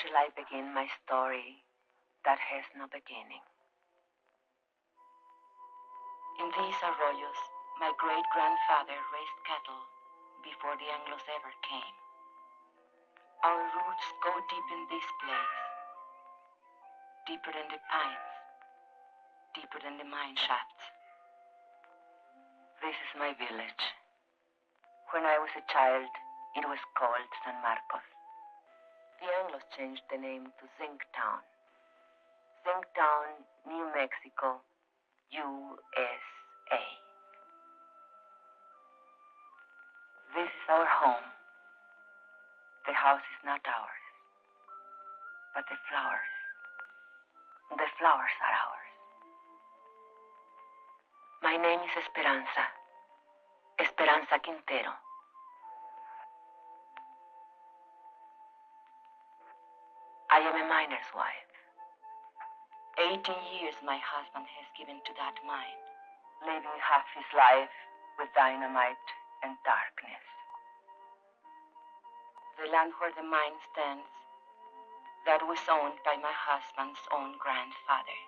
shall I begin my story that has no beginning? In these arroyos, my great-grandfather raised cattle before the Anglos ever came. Our roots go deep in this place, deeper than the pines, deeper than the mine shafts. This is my village. When I was a child, it was called San Marcos. The Anglos changed the name to Zinktown. Zinktown, New Mexico, USA. This is our home. The house is not ours, but the flowers. The flowers are ours. My name is Esperanza. Esperanza Quintero. I am a miner's wife. 18 years my husband has given to that mine, living half his life with dynamite and darkness. The land where the mine stands, that was owned by my husband's own grandfather.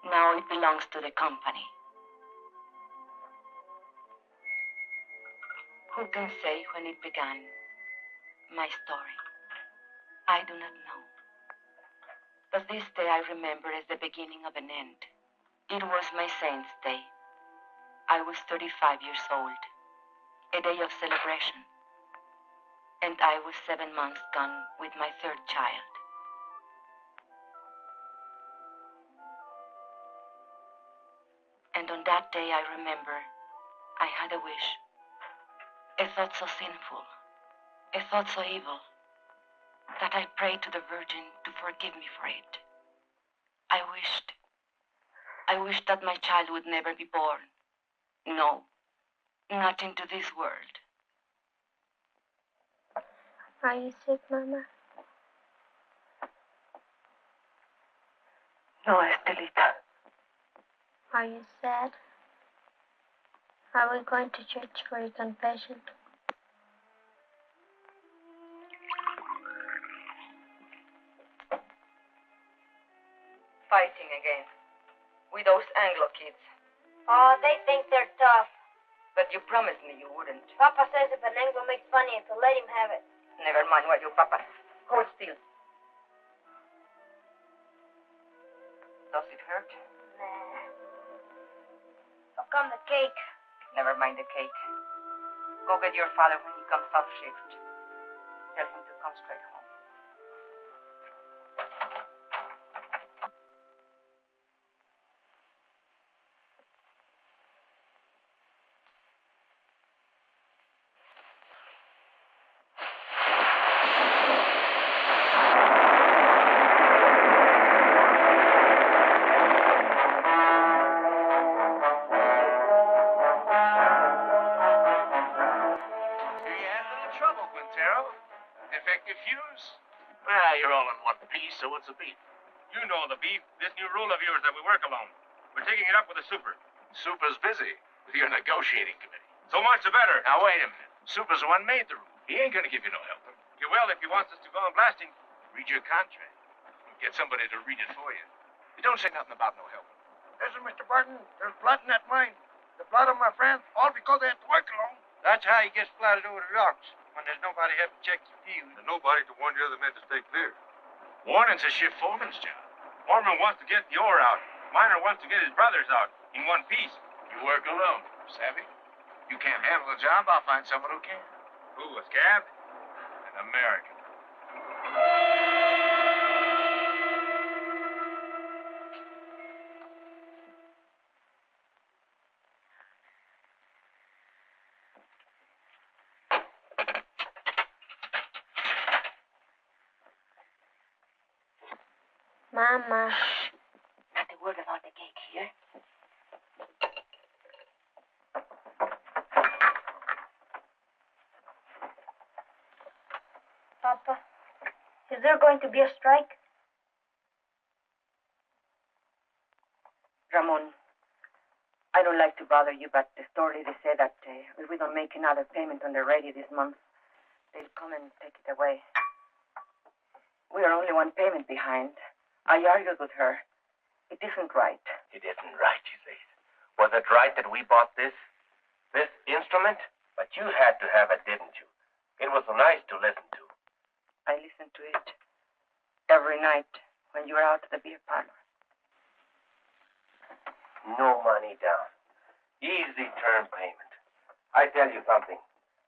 Now it belongs to the company. Who can say when it began, my story? I do not know. But this day I remember as the beginning of an end. It was my saint's day. I was 35 years old, a day of celebration. And I was 7 months gone with my third child. And on that day I remember I had a wish, a thought so sinful, a thought so evil, that I prayed to the Virgin to forgive me for it. I wished that my child would never be born. No, not into this world. Are you sick, Mama? No, Estelita. Are you sad? Are we going to church for your confession? Fighting again. With those Anglo kids. Oh, they think they're tough. But you promised me you wouldn't. Papa says if an Anglo makes fun of you, to let him have it. Never mind what your papa. Hold still. Does it hurt? Nah. How come the cake? Never mind the cake. Go get your father when he comes off shift. Tell him to come straight home. You're all in one piece, so what's the beef? You know the beef. This new rule of yours that we work alone. We're taking it up with the super. Super's busy with your negotiating committee. So much the better. Now, wait a minute. Super's the one made the rule. He ain't gonna give you no help. You will if he wants us to go on blasting. Read your contract. Get somebody to read it for you. You don't say nothing about no help. Listen, Mr. Barton, there's blood in that mine. The blood of my friends, all because they had to work alone. That's how he gets splattered over the rocks, when there's nobody to help check the fuse. And nobody to warn the other men to stay clear. Warning's a shift foreman's job. Foreman wants to get the ore out. Miner wants to get his brothers out in one piece. You work alone, savvy? You can't handle the job, I'll find someone who can. Who, a scab? An American. Mama. Not a word about the cake here. Papa, is there going to be a strike? Ramon, I don't like to bother you, but the store lady said that if we don't make another payment on the radio this month, they'll come and take it away. We are only one payment behind. I argued with her. It isn't right. It isn't right, she says. Was it right that we bought this instrument? But you had to have it, didn't you? It was so nice to listen to. I listened to it every night when you were out at the beer parlor. No money down. Easy term payment. I tell you something.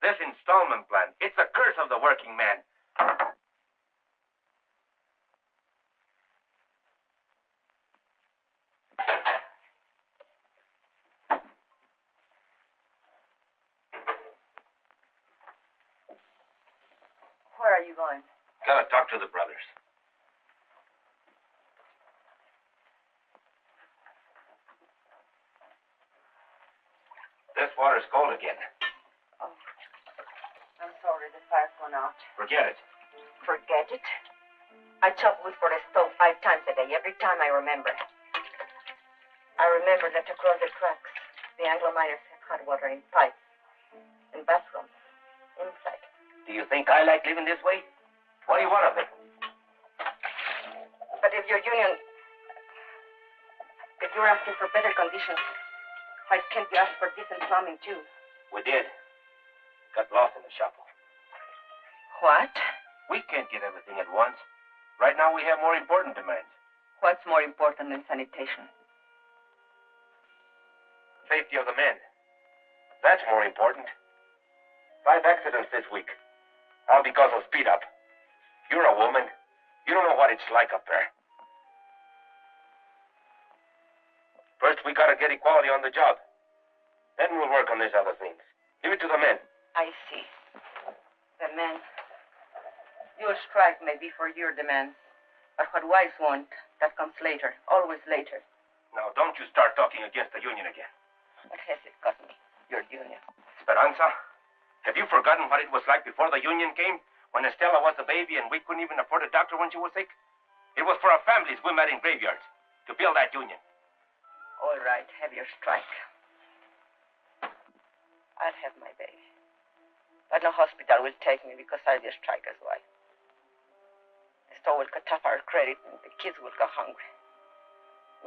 This installment plan, it's a curse of the working man. Where are you going? Gotta talk to the brothers. This water's cold again. Oh, I'm sorry the fire's gone out. Forget it. Forget it? I chop wood for the stove 5 times a day, every time I remember. I remember that across the tracks, the Anglo miners have hot water in pipes, in bathrooms, inside. Do you think I like living this way? What do you want of me? But if your union, if you're asking for better conditions, why can't you ask for decent plumbing too? We did. Got lost in the shuffle. What? We can't get everything at once. Right now we have more important demands. What's more important than sanitation? Safety of the men. That's more important. 5 accidents this week. All because of speed up. You're a woman. You don't know what it's like up there. First, we gotta get equality on the job. Then we'll work on these other things. Leave it to the men. I see. The men. Your strike may be for your demands, but what wives want, that comes later, always later. Now, don't you start talking against the union again. What has it cost me, your union? Esperanza, have you forgotten what it was like before the union came? When Estella was a baby and we couldn't even afford a doctor when she was sick? It was for our families we met in graveyards to build that union. All right, have your strike. I'll have my baby. But no hospital will take me because I'll be a striker's wife. The store will cut off our credit and the kids will go hungry.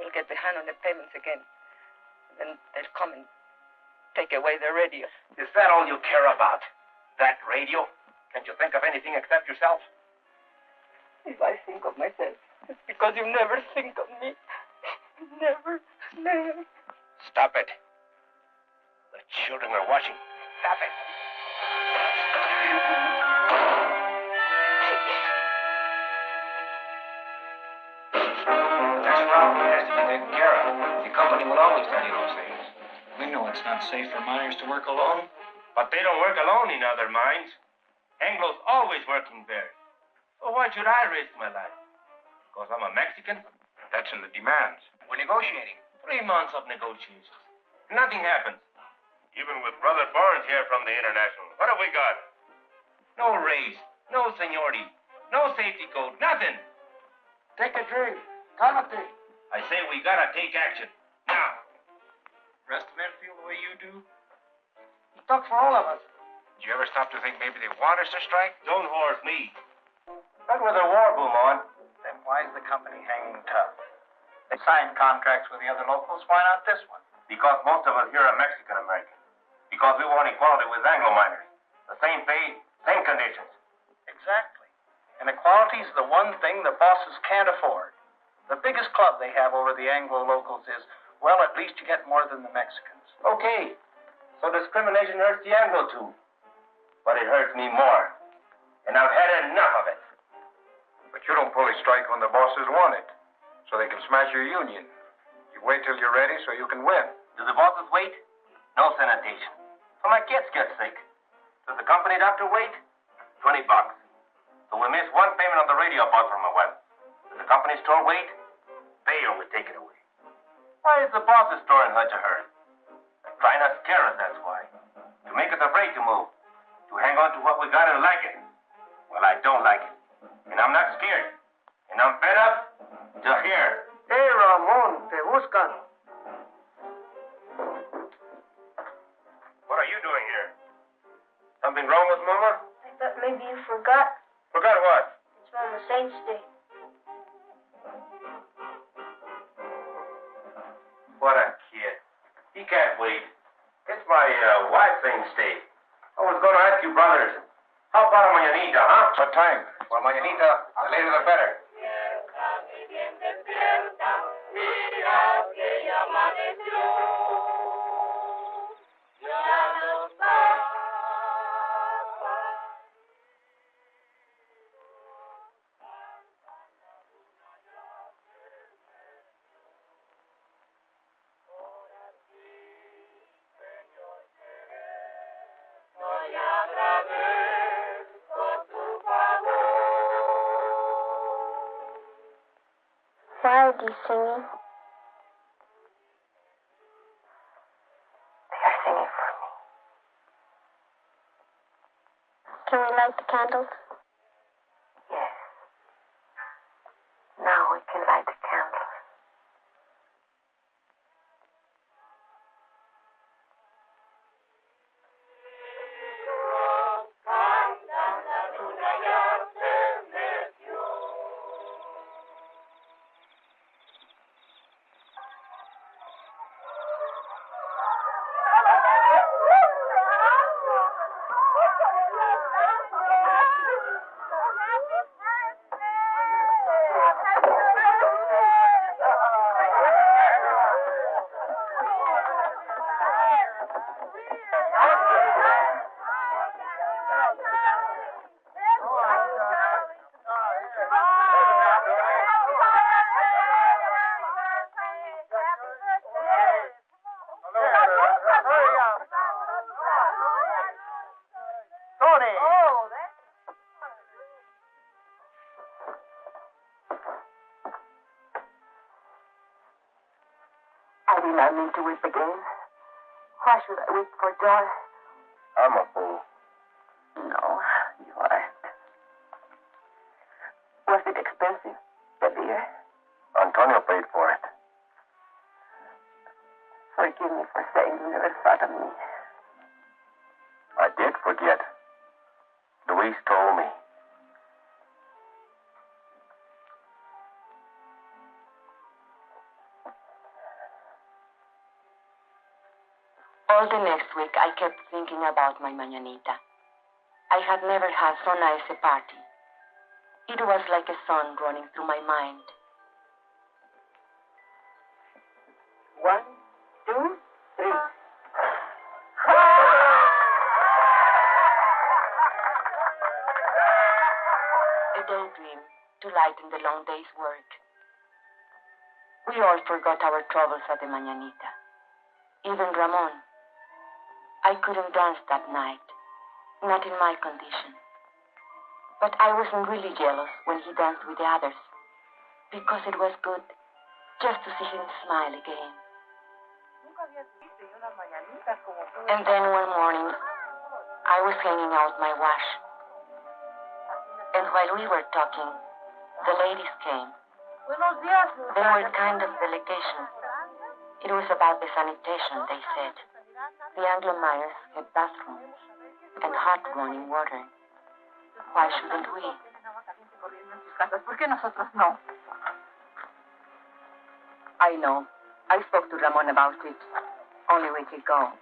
We'll get behind on the payments again. Then they'll come and take away the radio. Is that all you care about? That radio? Can't you think of anything except yourself? If I think of myself, it's because you never think of me. Never, never. Stop it. The children are watching. Stop it. That's a problem that has to be taken care of. The company will always tell you those things. We know it's not safe for miners to work alone. But they don't work alone in other mines. Anglo's always working there. So why should I risk my life? Because I'm a Mexican? That's in the demands. We're negotiating. 3 months of negotiations. Nothing happens. Even with Brother Barnes here from the International, what have we got? No raise, no seniority, no safety code, nothing. Take a drink. Cálmate. I say we gotta take action. Now. Rest of the men feel the way you do? He talks for all of us. Did you ever stop to think maybe they want us to strike? Don't horse me. Not with a war boom on. Then why is the company hanging tough? They signed contracts with the other locals. Why not this one? Because most of us here are Mexican-American. Because we want equality with Anglo miners. The same pay, same conditions. Exactly. And equality is the one thing the bosses can't afford. The biggest club they have over the Anglo locals is, well, at least you get more than the Mexicans. Okay. So discrimination hurts the Anglo too. But it hurts me more. And I've had enough of it. But you don't pull a strike when the bosses want it, so they can smash your union. You wait till you're ready so you can win. Do the bosses wait? No sanitation. So my kids get sick. Does the company doctor wait? $20. So we miss one payment on the radio bought from my wife. Does the company store wait? Pay or we take it away. Why is the boss's store in such a hurry? They're trying to scare us, that's why. To make us afraid to move. To hang on to what we got and like it. Well, I don't like it. And I'm not scared. And I'm fed up to hear. Hey, Ramon, te buscan. What are you doing here? Something wrong with Mama? I thought maybe you forgot. Forgot what? It's Mama the Saints' Day. What a kid. He can't wait. It's my wife's Saints' Day. I was going to ask you, brothers, how about a mañanita, huh? What time? Well, mañanita, the later the better. Why are they singing? They are singing for me. Can we light the candles? Yes. Now we can light the candles. I did not mean to weep again. Why should I weep for joy? I'm a fool. No, you aren't. Was it expensive, the beer? Antonio paid for it. Forgive me for saying you never thought of me. I did forget. Luis told me. All the next week, I kept thinking about my mañanita. I had never had so nice a party. It was like a song running through my mind. 1, 2, 3. A daydream to lighten the long day's work. We all forgot our troubles at the mañanita. Even Ramon. I couldn't dance that night, not in my condition. But I wasn't really jealous when he danced with the others, because it was good just to see him smile again. And then one morning, I was hanging out my wash. And while we were talking, the ladies came. They were kind of delegation. It was about the sanitation, they said. The Anglo miners had bathrooms and hot running water. Why shouldn't we? ¿Por qué nosotros no? I know. I spoke to Ramon about it only a week ago.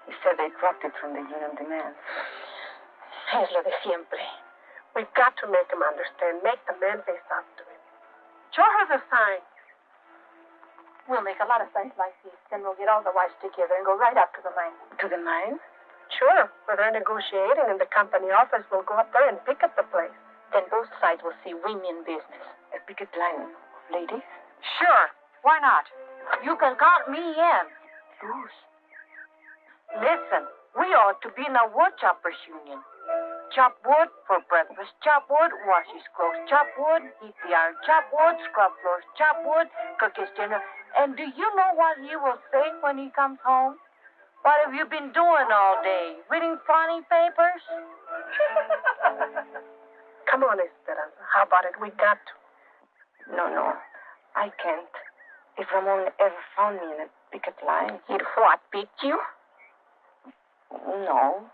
He said they dropped it from the union demands. Es lo de siempre. We've got to make them understand. Make the men face up to it. Show her the sign. We'll make a lot of signs like these. Then we'll get all the wives together and go right up to the mine. To the mine? Sure. Where they're negotiating in the company office, we'll go up there and picket the place. Then both sides will see women business. A picket line of ladies? Sure. Why not? You can count me in. Luz. Listen, we ought to be in a wood choppers union. Chop wood for breakfast, chop wood, wash his clothes, chop wood, heat the iron, chop wood, scrub floors, chop wood, cook his dinner. And do you know what he will say when he comes home? What have you been doing all day? Reading funny papers? Come on, Esperanza. How about it? We got to. No. I can't. If Ramon ever found me in a picket line... He'd what, beat you? No.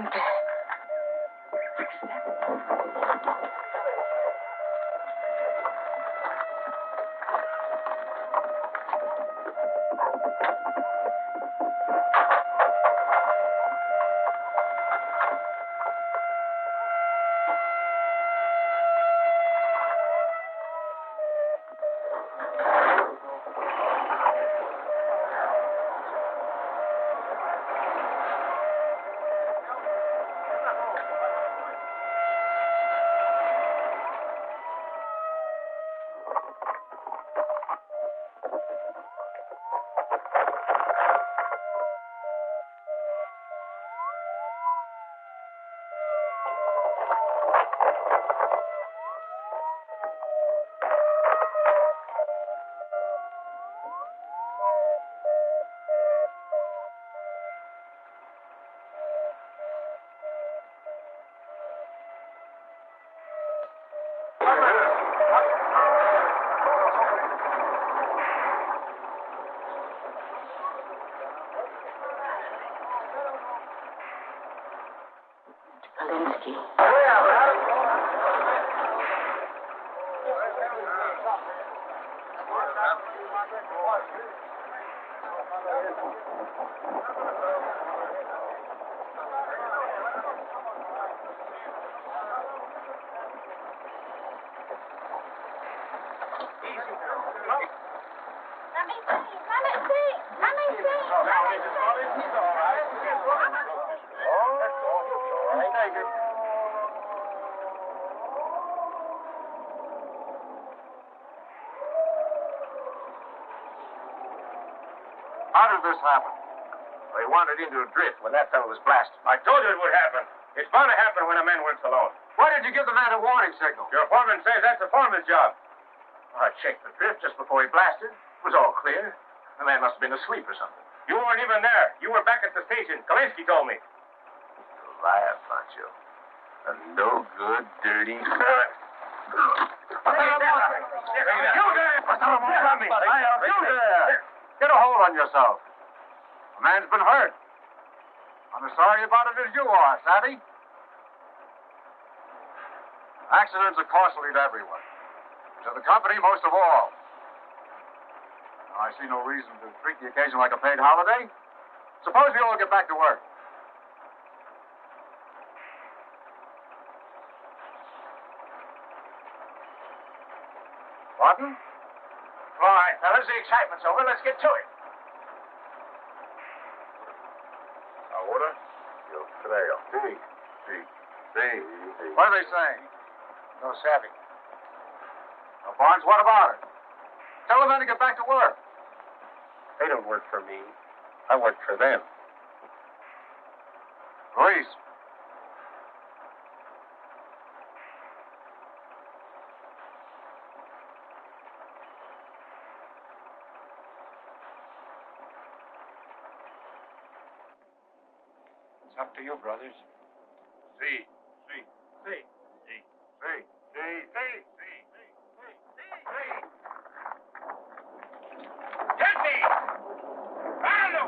Excelente. Alinsky. How did this happen? They wandered into a drift when that fellow was blasted. I told you it would happen. It's bound to happen when a man works alone. Why did you give the man a warning signal? Your foreman says that's the foreman's job. I checked the drift just before he blasted. It was all clear. The man must have been asleep or something. You weren't even there. You were back at the station. Kalinsky told me. Liar, Pancho. A no good, dirty. You there! You there! Get a hold on yourself. A man's been hurt. I'm as sorry about it as you are, savvy? Accidents are costly to everyone. To the company, most of all. I see no reason to treat the occasion like a paid holiday. Suppose we all get back to work. Pardon? All right, fellas, the excitement's over. Let's get to it. Ahora, yo creo. Sí. What are they saying? No savvy. Now, Barnes, what about it? Tell the men to get back to work. They don't work for me. I work for them. Luis. It's up to you, brothers. Sí. Get me! Páralo!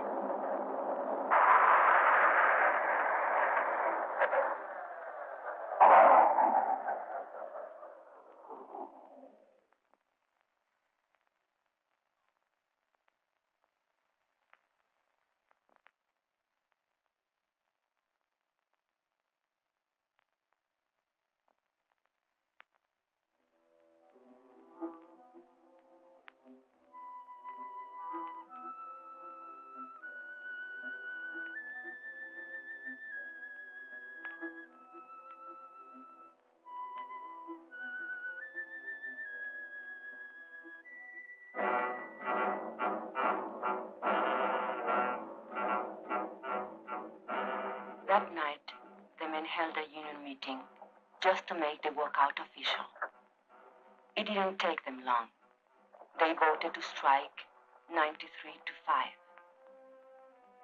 That night, the men held a union meeting just to make the walkout official. It didn't take them long. They voted to strike 93 to 5.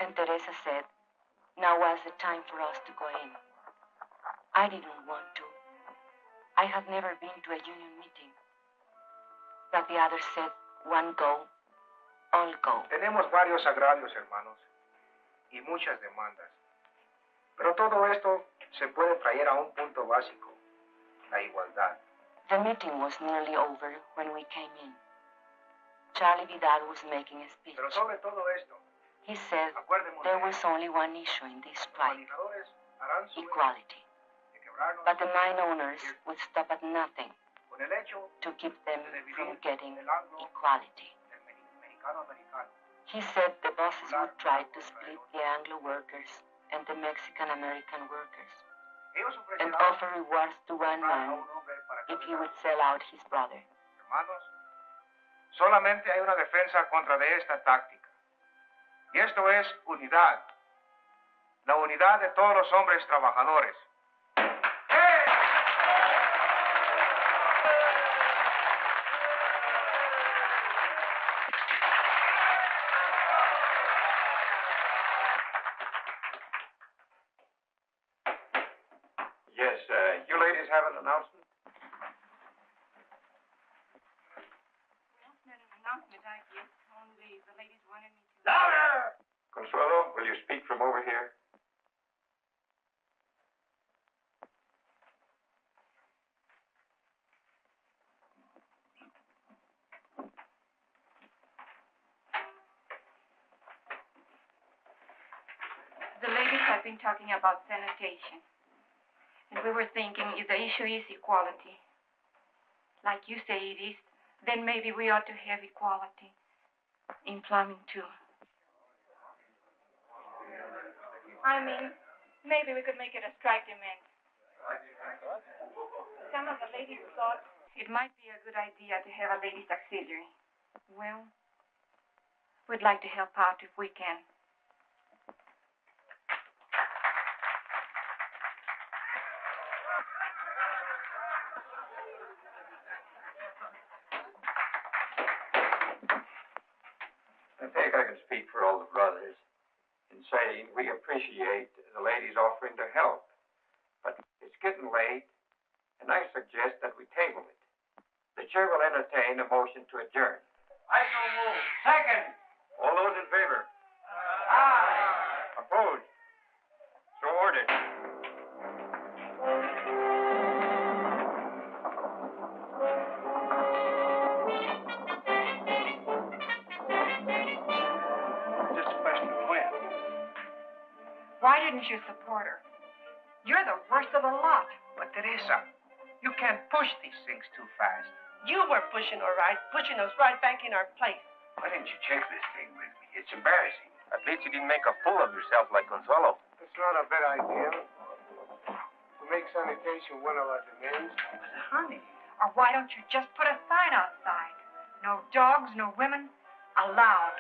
And Teresa said, now was the time for us to go in. I didn't want to. I had never been to a union meeting. But the others said, one go, all go. Tenemos varios agravios, hermanos, y muchas demandas. Pero todo esto se puede traer a un punto básico, la igualdad. The meeting was nearly over when we came in. Charlie Vidal was making a speech. Pero sobre todo esto, He said there was only one issue in this strike, equality. But the mine owners would stop at nothing to keep them from getting equality. He said the bosses would try to split the Anglo workers and the Mexican-American workers and offer rewards to one man if he would sell out his brother. Hermanos, solamente hay una defensa contra de esta táctica. Y esto es unidad. La unidad de todos los hombres trabajadores. Yes, you ladies have an announcement? Well, not an announcement, I guess. Only the ladies wanted me to... Louder! Consuelo, will you speak from over here? The ladies have been talking about sanitation. And we were thinking if the issue is equality, like you say it is, then maybe we ought to have equality in plumbing too. I mean, maybe we could make it a strike demand. Some of the ladies thought it might be a good idea to have a ladies' auxiliary. Well, we'd like to help out if we can. I think I can speak for all the brothers in saying we appreciate the ladies offering to help. But it's getting late, and I suggest that we table it. The chair will entertain a motion to adjourn. I so move. Second. All those in favor? Aye. Opposed? So ordered. Just a question of when. Why didn't you support her? You're the worst of the lot. But Teresa, you can't push these things too fast. You were pushing, all right, pushing us right back in our place. Why didn't you check this thing with me? It's embarrassing. At least you didn't make a fool of yourself like Consuelo. It's not a bad idea. We make sanitation one of our demands. Honey, or why don't you just put a sign outside? No dogs, no women, allowed.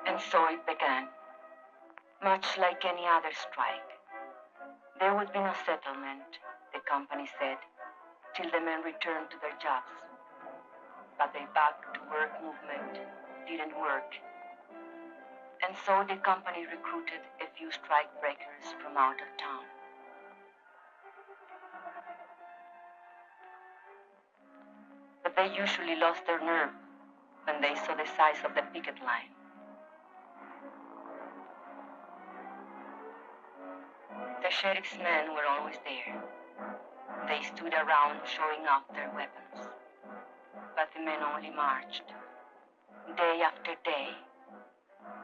And so it began, much like any other strike. There would be no settlement, the company said, till the men returned to their jobs. But the back-to-work movement didn't work. And so the company recruited a few strike breakers from out of town. But they usually lost their nerve when they saw the size of the picket line. The sheriff's men were always there. They stood around showing off their weapons. But the men only marched, day after day,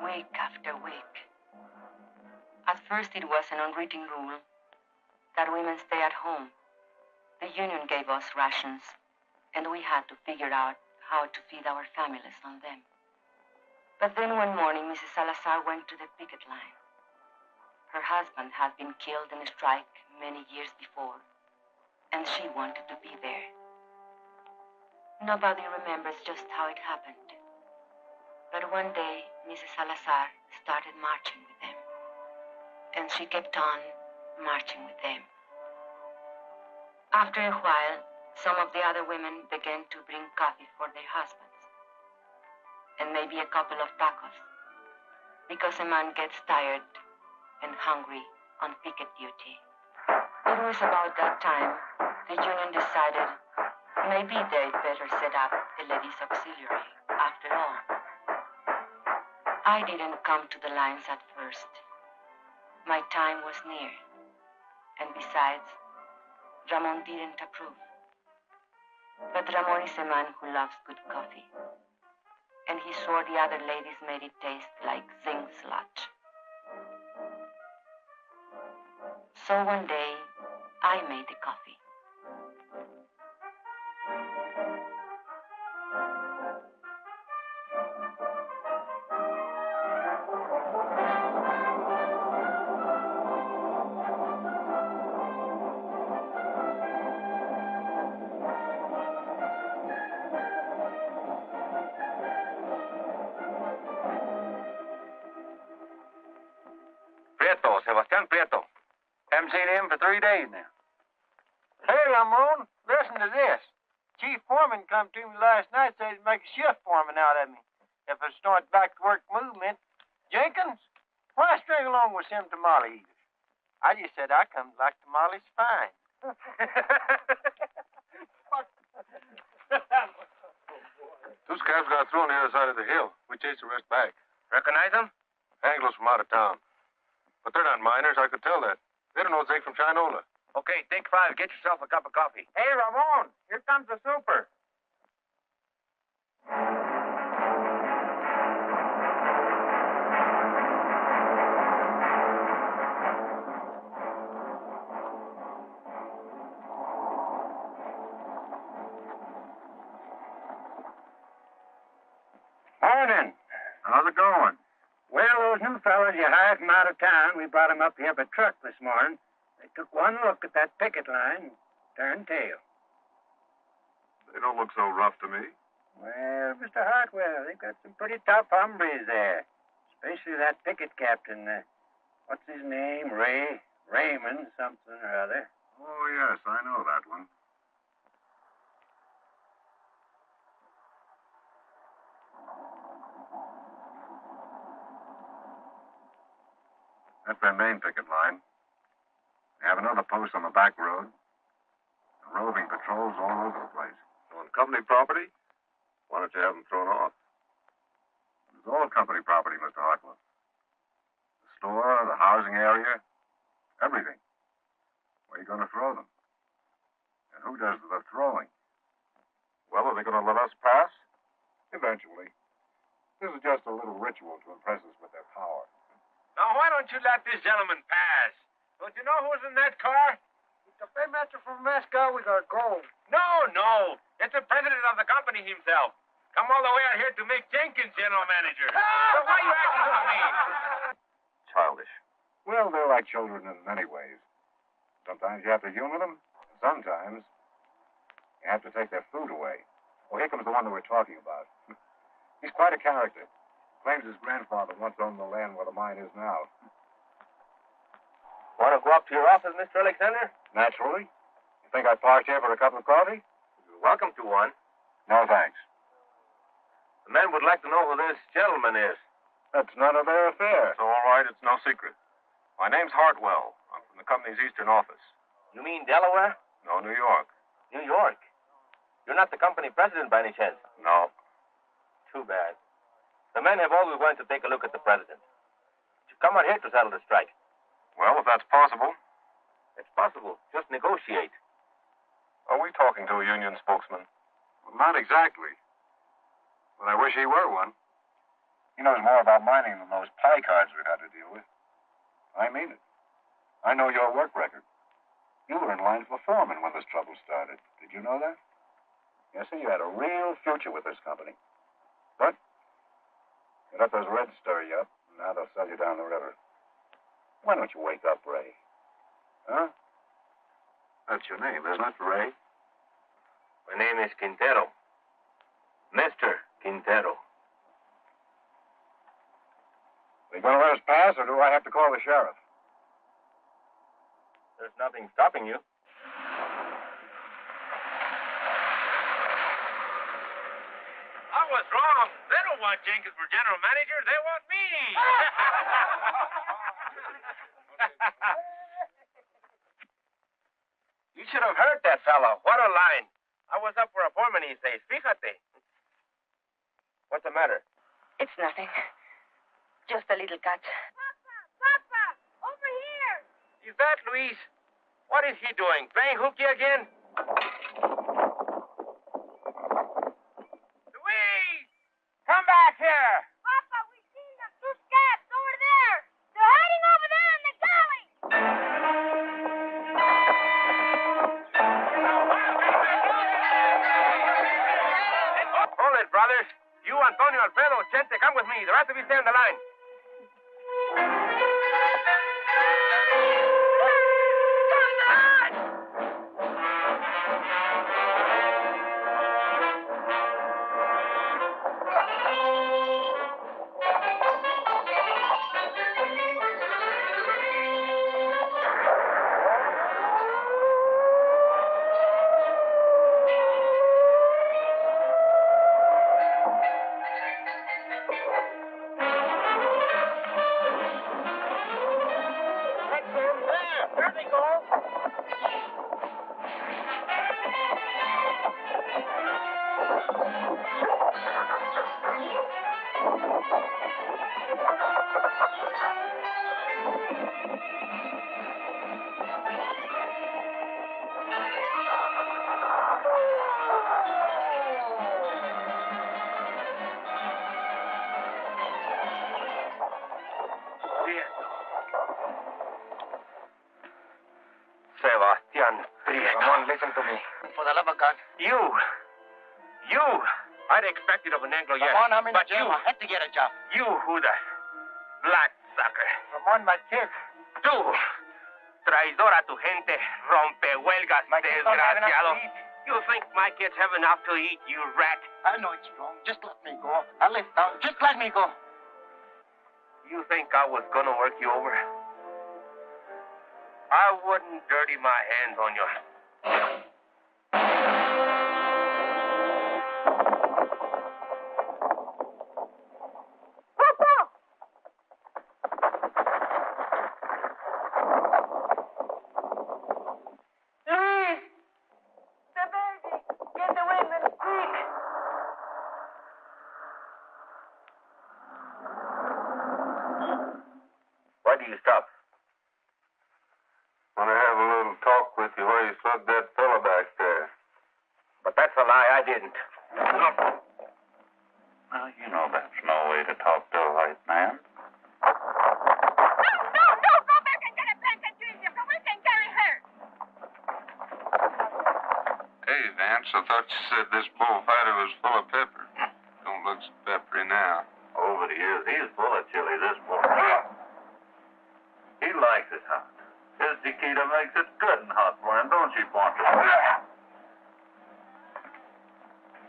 week after week. At first it was an unwritten rule that women stay at home. The union gave us rations, and we had to figure out how to feed our families on them. But then one morning, Mrs. Salazar went to the picket line. Her husband had been killed in a strike many years before, and she wanted to be there. Nobody remembers just how it happened. But one day, Mrs. Salazar started marching with them. And she kept on marching with them. After a while, some of the other women began to bring coffee for their husbands. And maybe a couple of tacos. Because a man gets tired and hungry on picket duty. It was about that time the union decided maybe they'd better set up a ladies' auxiliary after all. I didn't come to the lines at first. My time was near. And besides, Ramon didn't approve. But Ramon is a man who loves good coffee. And he swore the other ladies made it taste like zinc sludge. So one day, I made the coffee. Sebastián Prieto. Haven't seen him for 3 days now. Hey, Ramon, listen to this. Chief Foreman come to me last night, said he'd make a shift foreman out of me if I start back to work movement. Jenkins, why string along with them tamale eaters? I just said I come like tamales fine. Two scabs got through on the other side of the hill. We chased the rest back. Recognize him? Anglos from out of town. But they're not miners, I could tell that. They don't know Zeke from Chinola. Okay, take 5. Get yourself a cup of coffee. Hey, Ramon, here comes the super. Morning. How's it going? Well, those new fellas you hired from out of town, we brought them up here by truck this morning. They took one look at that picket line and turned tail. They don't look so rough to me. Well, Mr. Hartwell, they've got some pretty tough hombres there. Especially that picket captain. What's his name? Raymond something or other. Oh, yes, I know that one. That's their main picket line. They have another post on the back road. Roving patrols all over the place. On company property? Why don't you have them thrown off? It's all company property, Mr. Hartwell. The store, the housing area, everything. Where are you going to throw them? And who does the throwing? Well, are they going to let us pass? Eventually. This is just a little ritual to impress us with their power. Now, why don't you let this gentleman pass? Don't you know who's in that car? The paymaster from Moscow, we got gold. No. It's the president of the company himself. Come all the way out here to make Jenkins general manager. So why are you acting so mean? Childish. Well, they're like children in many ways. Sometimes you have to humor them, and sometimes you have to take their food away. Well, here comes the one that we're talking about. He's quite a character. Claims his grandfather once owned the land where the mine is now. Want to go up to your office, Mr. Alexander? Naturally. You think I parked here for a cup of coffee? You're welcome to one. No, thanks. The men would like to know who this gentleman is. That's none of their affair. It's all right. It's no secret. My name's Hartwell. I'm from the company's eastern office. You mean Delaware? No, New York. New York? You're not the company president by any chance? No. Too bad. The men have always wanted to take a look at the president. You come out here to settle the strike. Well, if that's possible. It's possible. Just negotiate. Are we talking to a union spokesman? Well, not exactly. But I wish he were one. He knows more about mining than those pie cards we've had to deal with. I mean it. I know your work record. You were in line for foreman when this trouble started. Did you know that? Yes, sir, you had a real future with this company. But you let those Reds stir you up, and now they'll sell you down the river. Why don't you wake up, Ray? Huh? That's your name, isn't it, Ray? My name is Quintero. Mr. Quintero. Are you going to let us pass, or do I have to call the sheriff? There's nothing stopping you. I was wrong. They don't want Jenkins for general manager. They want me. You should have heard that fellow. What a line. I was up for a foreman, he says. Fíjate. What's the matter? It's nothing. Just a little cut. Papa, over here. Is that Luis? What is he doing? Playing hooky again? Luis! Come back here. Papa, we seen them two scabs over there. They're hiding over there in the galley. Hold it, brothers. You, Antonio, Alfredo, Chente, come with me. The rest of you stay on the line. Ramon, listen to me. For the love of God. You. I'd expect it of an Anglo, yes. Ramon, I'm in but the jail. you, I had to get a job. you who the black sucker. Ramon, my kids. Tú, traidor a tu gente, rompehuelgas, My kids don't have enough desgraciado. to eat. You think my kids have enough to eat, you rat? I know it's wrong. Just let me go. I live down. Just let me go. You think I was gonna work you over? I wouldn't dirty my hands on you. Why do you stop? Want to have a little talk with you while you slug that fella back there. But that's a lie. I didn't. Well, you know that's no way to talk to a white man. No, go back and get a blanket, Junior, so we can carry her. Hey, Vance, I thought you said this bullfighter was full of pepper. Don't look so peppery now. Oh, but he is. He's full of chili, this boy. He likes it hot. His Chiquita makes it good and hot for him, don't she, Poncho?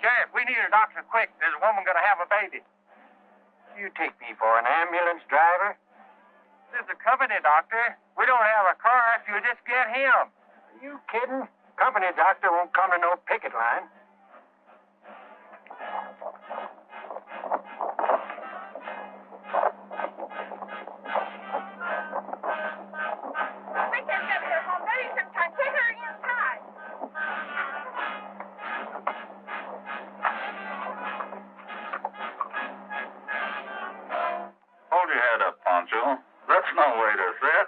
Sheriff, we need a doctor quick. There's a woman gonna have a baby. You take me for an ambulance driver? This is a company doctor. We don't have a car if you just get him. Are you kidding? Company doctor won't come to no picket line. We can get her home. There is some time. Take her inside. Hold your head up, Poncho. That's no way to sit.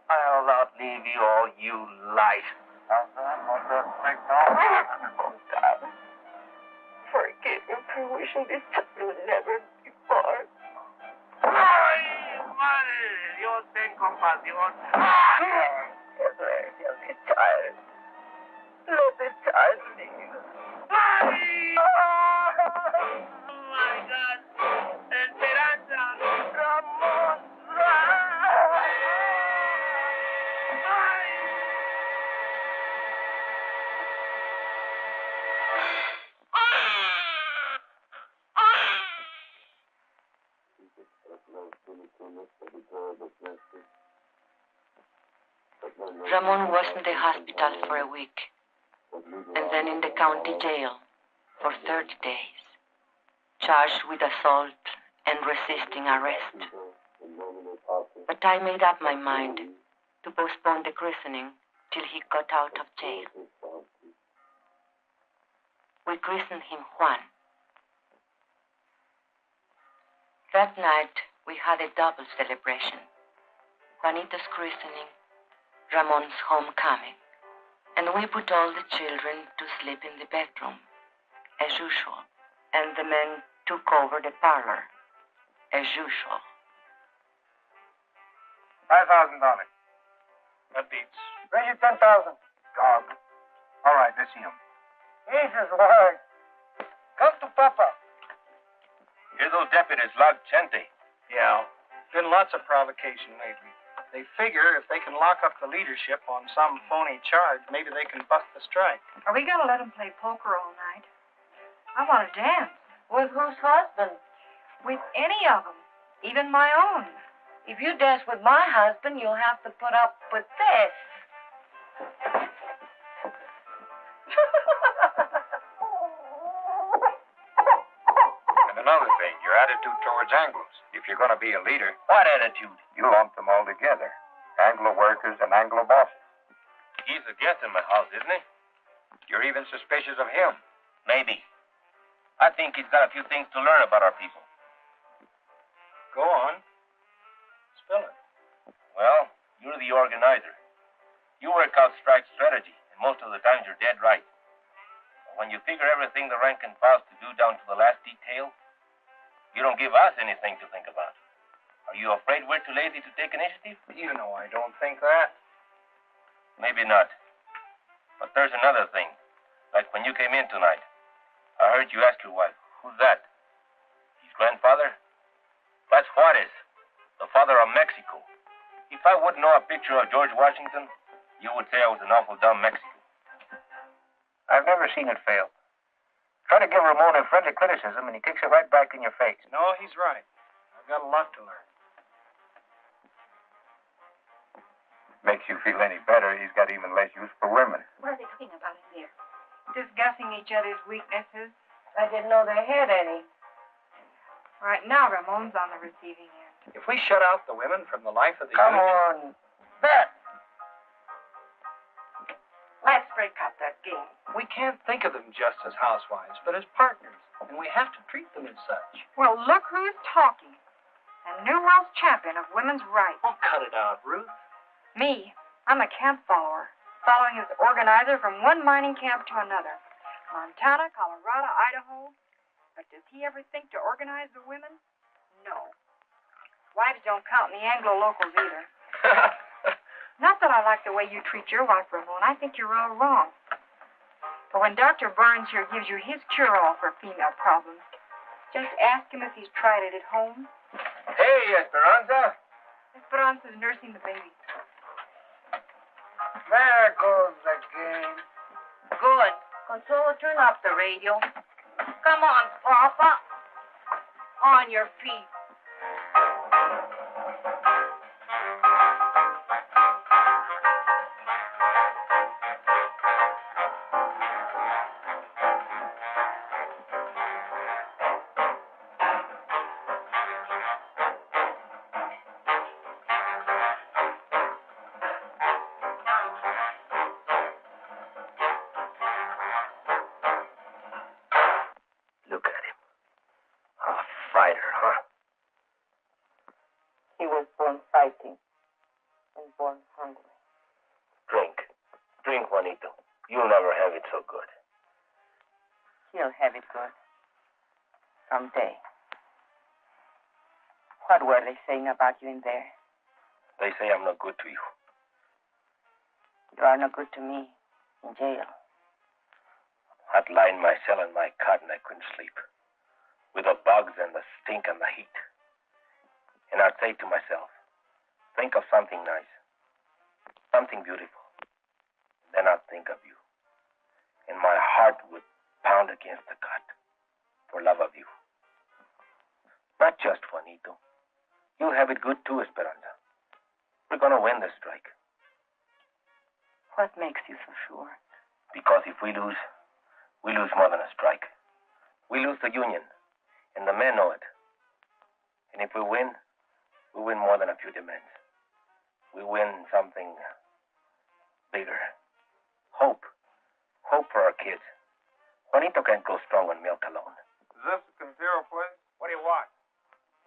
I'll outlive you all, you light. Forgive me for wishing this time would never be born. ¡Ay, madre! Dios ten compasión. Herbert, you'll be tired. Let the child leave. ¡Ay! Oh, my God. Esperanza. Ramón. Ramon was in the hospital for a week, and then in the county jail for 30 days, charged with assault and resisting arrest. But I made up my mind to postpone the christening till he got out of jail. We christened him Juan. That night, we had a double celebration. Juanito's christening, Ramon's homecoming, and we put all the children to sleep in the bedroom, as usual, and the men took over the parlor, as usual. $5,000. That beats. Raise it 10,000. Dog. All right, let's see him. Jesus, Lord. Come to Papa. Here's those deputies logged Chente. Yeah, been lots of provocation lately. They figure if they can lock up the leadership on some phony charge, maybe they can bust the strike. Are we going to let them play poker all night? I want to dance. With whose husband? With any of them, even my own. If you dance with my husband, you'll have to put up with this. And another thing, your attitude towards Anglos. If you're going to be a leader, What attitude? you lump them all together. Anglo workers and Anglo bosses. He's a guest in my house, isn't he? You're even suspicious of him. Maybe. I think he's got a few things to learn about our people. Go on. Spill it. Well, you're the organizer. You work out strike strategy, and most of the times you're dead right. When you figure everything the rank and file's to do down to the last detail, you don't give us anything to think about. Are you afraid we're too lazy to take initiative? You know I don't think that. Maybe not. But there's another thing. Like when you came in tonight, I heard you ask your wife, who's that? His grandfather? That's Juarez, the father of Mexico. If I wouldn't know a picture of George Washington, you would say I was an awful dumb Mexican. I've never seen it fail. Try to give Ramon a friendly criticism, and he kicks it right back in your face. No, he's right. I've got a lot to learn. Makes you feel any better, he's got even less use for women. What are they talking about in there? Discussing each other's weaknesses. I didn't know they had any. Right now, Ramon's on the receiving end. If we shut out the women from the life of the Come union... on. Bet. Let's break up that game. We can't think of them just as housewives, but as partners. And we have to treat them as such. Well, look who's talking. A new world champion of women's rights. Oh, cut it out, Ruth. Me. I'm a camp follower, following as organizer from one mining camp to another. Montana, Colorado, Idaho. But does he ever think to organize the women? No. Wives don't count in the Anglo locals either. Not that I like the way you treat your wife, Ramon. I think you're all wrong. But when Dr. Barnes here gives you his cure-all for female problems, just ask him if he's tried it at home. Hey, Esperanza. Esperanza's nursing the baby. There goes the game. Good. Consuelo, turn up the radio. Come on, Papa. On your feet. Look at him. A fighter, huh? He was born fighting and born hungry. Drink. Drink, Juanito. You'll never have it so good. He'll have it good. Someday. What were they saying about you in there? They say I'm not good to you. You are no good to me in jail. I'd lie in my cell in my cot and I couldn't sleep. With the bugs and the stink and the heat. And I'd say to myself, think of something nice. Something beautiful. Then I'd think of you. And my heart would pound against the cot for love of you. Not just Juanito. You'll have it good too, Esperanza. We're gonna win this strike. What makes you so sure? Because if we lose more than a strike. We lose the union, and the men know it. And if we win more than a few demands. We win something bigger. Hope. Hope for our kids. Juanito can't go strong on milk alone. Is this the Quintero place? What do you want?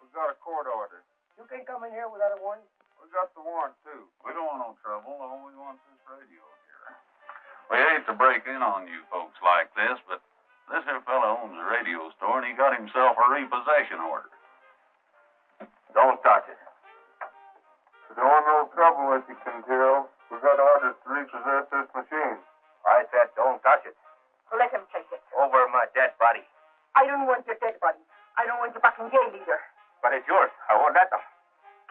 We've got a court order. You can't come in here without a warrant. We got the warrant, too. We don't want no trouble. All we want is this radio here. We hate to break in on you folks like this, but this here fella owns a radio store, and he got himself a repossession order. Don't touch it. We don't want no trouble with you, Quintero. We got orders to repossess this machine. I said don't touch it. Let him take it. Over my dead body. I don't want your dead body. I don't want you back in jail either. But it's yours. I won't let them.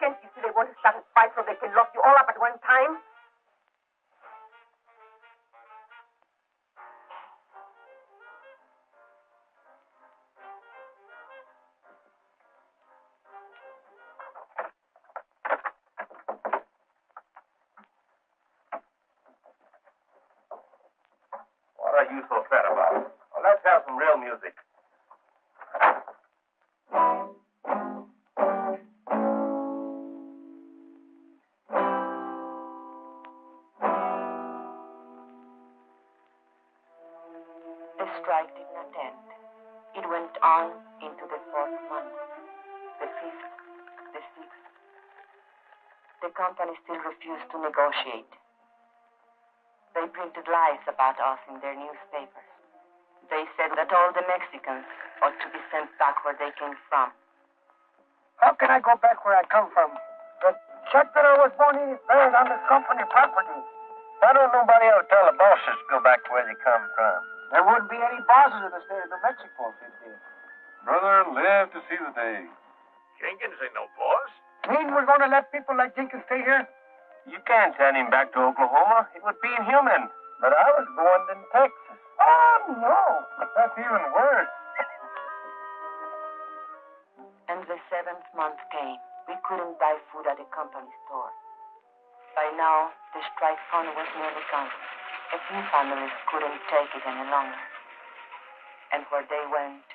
Can't you see they want to start a fight so they can lock you all up at one time? What are you so sad about? Well, let's have some real music. The strike did not end. It went on into the 4th month, the 5th, the 6th. The company still refused to negotiate. They printed lies about us in their newspapers. They said that all the Mexicans ought to be sent back where they came from. How can I go back where I come from? The check that I was born in is buried on this company property. Why don't nobody ever tell the bosses to go back to where they come from? There wouldn't be any bosses in the state of New Mexico if they did. Brother, live to see the day. Jenkins ain't no boss. Mean we're going to let people like Jenkins stay here? You can't send him back to Oklahoma. It would be inhuman. But I was born in Texas. Oh, no. That's even worse. And the 7th month came. We couldn't buy food at the company store. By now, the strike fund was nearly gone. A few families couldn't take it any longer. And where they went,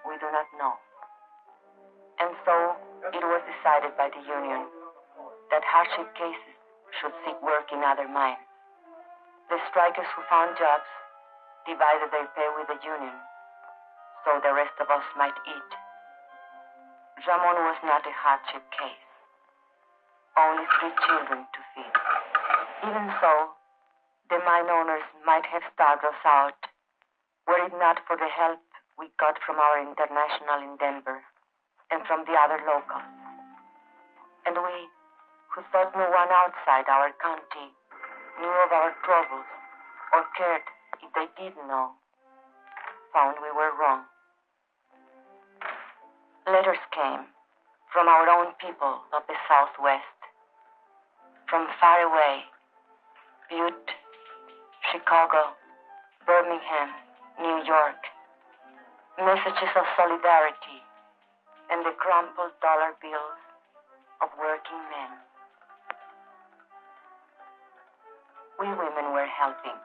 we do not know. And so, it was decided by the union that hardship cases should seek work in other mines. The strikers who found jobs divided their pay with the union, so the rest of us might eat. Ramon was not a hardship case. Only 3 children to feed. Even so, the mine owners might have starved us out, were it not for the help we got from our international in Denver and from the other locals. And we, who thought no one outside our county knew of our troubles or cared if they did know, found we were wrong. Letters came from our own people of the Southwest, from far away, Butte, Chicago, Birmingham, New York, messages of solidarity and the crumpled dollar bills of working men. We women were helping,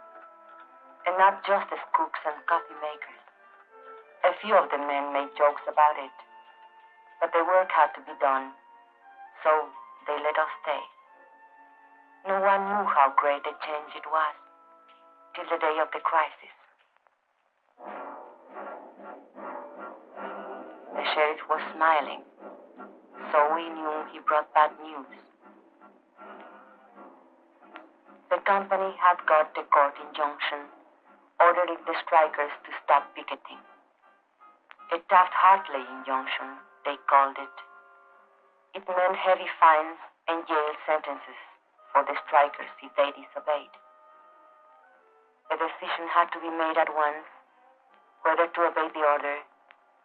and not just as cooks and coffee makers. A few of the men made jokes about it, but the work had to be done, so they let us stay. No one knew how great a change it was till the day of the crisis. The sheriff was smiling, so we knew he brought bad news. The company had got a court injunction ordering the strikers to stop picketing. A Taft-Hartley injunction, they called it. It meant heavy fines and jail sentences for the strikers if they disobeyed. A decision had to be made at once whether to obey the order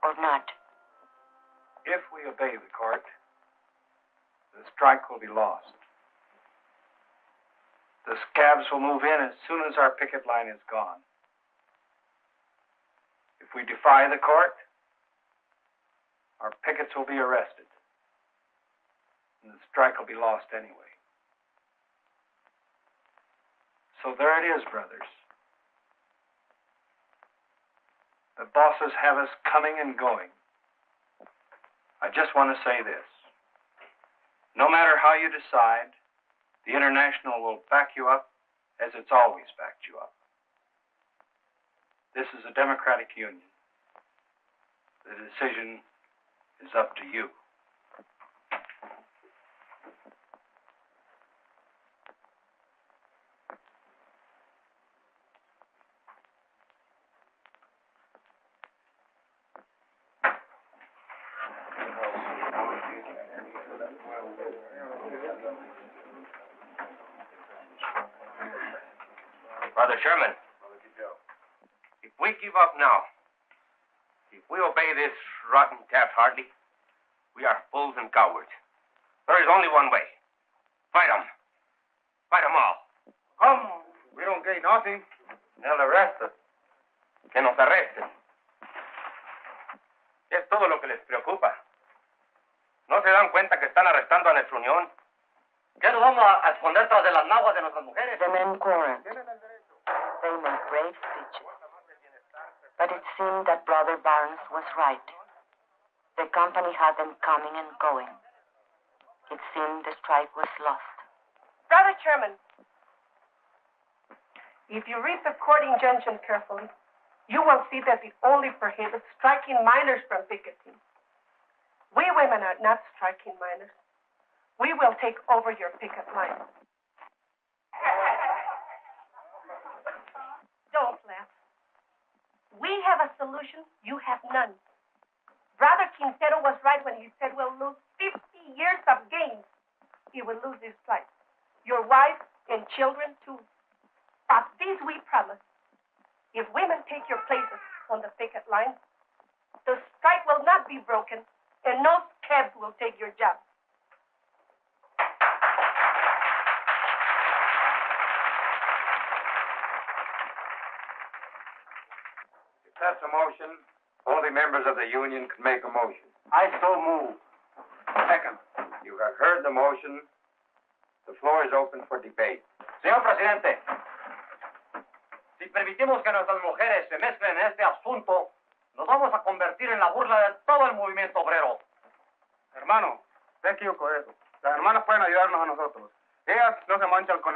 or not. If we obey the court, the strike will be lost. The scabs will move in as soon as our picket line is gone. If we defy the court, our pickets will be arrested, and the strike will be lost anyway. So there it is, brothers. The bosses have us coming and going. I just want to say this. No matter how you decide, the International will back you up as it's always backed you up. This is a democratic union. The decision is up to you. Brother Sherman, if we give up now, if we obey this rotten Taft-Hartley, we are fools and cowards. There is only one way. Fight them. Fight them all. Come, we don't gain nothing. They'll arrest us. Que nos arresten. Es todo lo que les preocupa. ¿No se dan cuenta que están arrestando a nuestra unión? ¿Qué nos vamos a esconder tras de las naguas de nuestras mujeres? The men quarreled. They made brave speeches. But it seemed that Brother Barnes was right. The company had them coming and going. It seemed the strike was lost. Brother Chairman, if you read the court injunction carefully, you will see that it only prohibits striking minors from picketing. We women are not striking minors. We will take over your picket line. Don't laugh. We have a solution. You have none. Brother Quintero was right when he said we'll lose 50 years of gains. He will lose his strike. Your wife and children, too. But this we promise. If women take your places on the picket line, the strike will not be broken, and no scabs will take your job. If that's a motion, only members of the union can make a motion. I so move. Second. You have heard the motion. The floor is open for debate. Señor Presidente, si permitimos que nuestras mujeres se mezclen en este asunto, nos vamos a convertir en la burla de todo el movimiento obrero. Hermano, te equivoco eso. Las hermanas pueden ayudarnos a nosotros. Ellas no se manchan con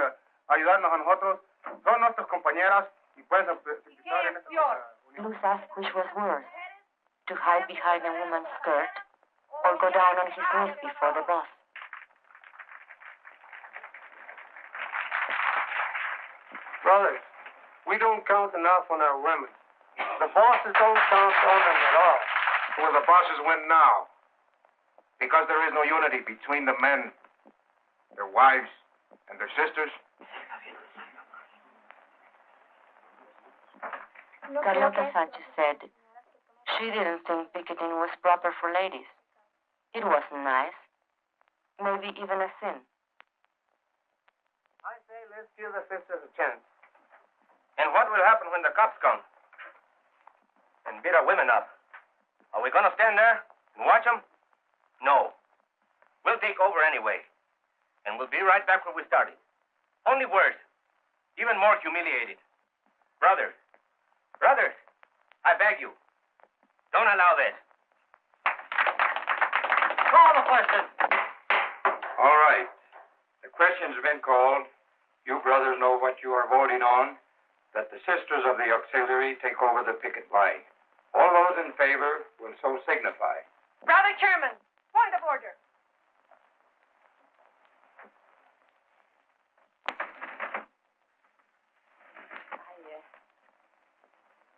ayudarnos a nosotros. Son nuestras compañeras y pueden participar en esta Luz asked which was worse, to hide behind a woman's skirt or go down on his knees before the boss. Brothers, we don't count enough on our women. The bosses don't count on them at all. Will the bosses win now? Because there is no unity between the men, their wives, and their sisters. Carlota Sanchez said she didn't think picketing was proper for ladies. It wasn't nice, maybe even a sin. I say let's give the sisters a chance. And what will happen when the cops come and beat our women up? Are we going to stand there and watch them? No. We'll take over anyway. And we'll be right back where we started. Only worse. Even more humiliated. Brothers, I beg you, don't allow this. Call the question. All right. The question's been called. You brothers know what you are voting on. That the sisters of the auxiliary take over the picket line. All those in favor will so signify. Brother Chairman, point of order.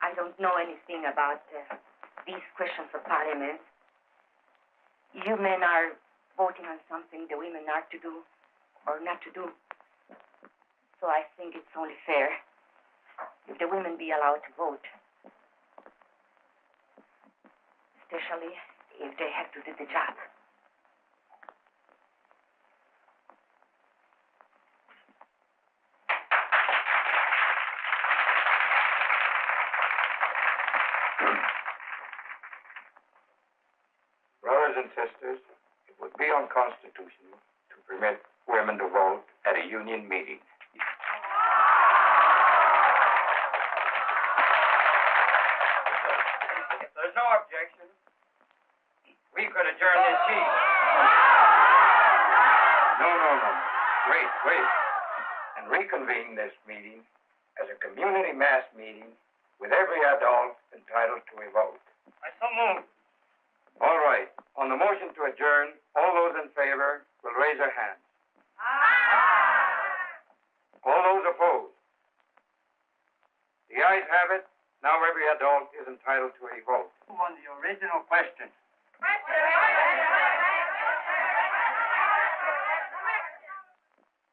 I don't know anything about these questions of parliament. You men are voting on something the women are to do or not to do. So I think it's only fair if the women be allowed to vote. Especially if they have to do the job. Brothers and sisters, it would be unconstitutional to permit women to vote at a union meeting. wait. And reconvene this meeting as a community mass meeting with every adult entitled to a vote. I so move. All right. On the motion to adjourn, all those in favor will raise their hands. Aye. All those opposed? The ayes have it. Now every adult is entitled to a vote. On the original question.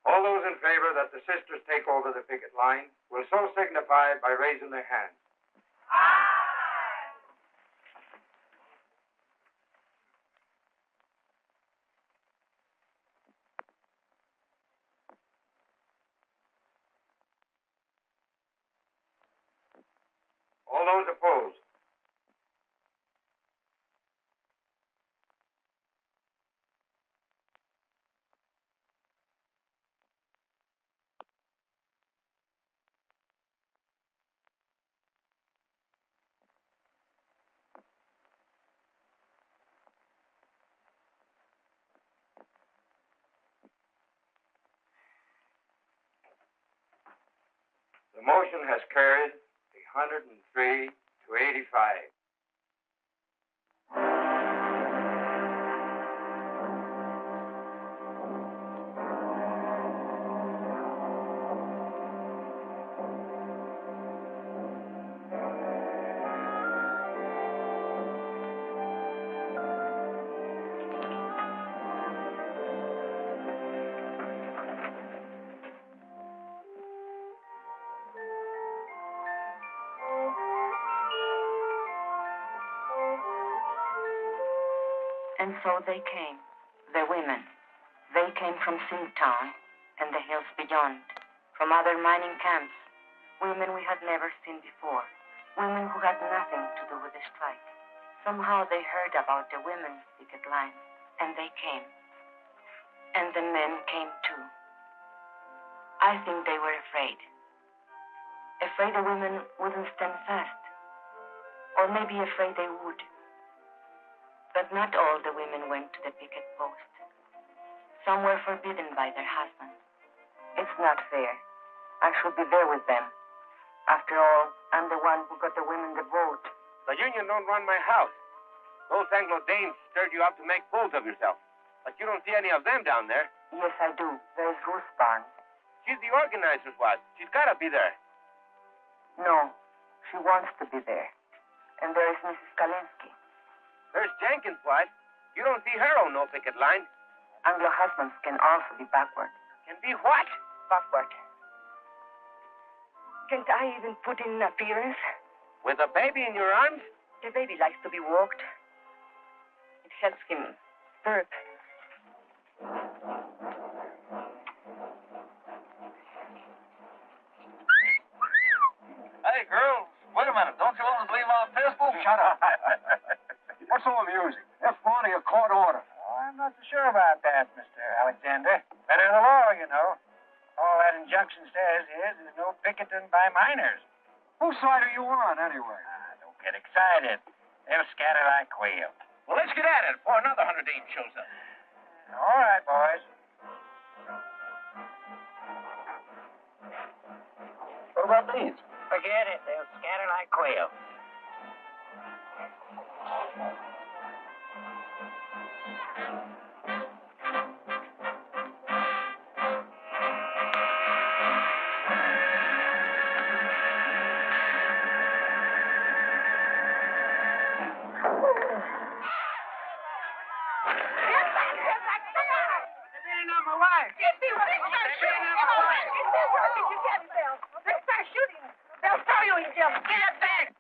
All those in favor that the sisters take over the picket line will so signify by raising their hands. All those opposed? The motion has carried 103 to 85. And so they came, the women. They came from Singtown and the hills beyond, from other mining camps, women we had never seen before, women who had nothing to do with the strike. Somehow they heard about the women's picket line, and they came. And the men came too. I think they were afraid. Afraid the women wouldn't stand fast. Or maybe afraid they would. But not all the women went to the picket post. Some were forbidden by their husbands. It's not fair. I should be there with them. After all, I'm the one who got the women the vote. The union don't run my house. Those Anglo-Danes stirred you up to make fools of yourself. But you don't see any of them down there. Yes, I do. There's Ruth Barnes. She's the organizer's wife. She's got to be there. No, she wants to be there. And there is Mrs. Kalinsky. There's Jenkins' wife. You don't see her on no picket line. Anglo husbands can also be backward. Can be what? Backward. Can't I even put in an appearance? With a baby in your arms? The baby likes to be walked. It helps him burp. Hey, girls, wait a minute. Don't you want to leave our pistol? Shut up. What's so amusing? That's part of your court order. Oh, I'm not so sure about that, Mr. Alexander. Better the law, you know. All that injunction says is there's no picketing by miners. Whose side are you on, anyway? Don't get excited. They'll scatter like quail. Well, let's get at it before another 100 Danes shows up. All right, boys. What about these? Forget it. They'll scatter like quail. They'll start shooting. They'll throw you in jail. Get back.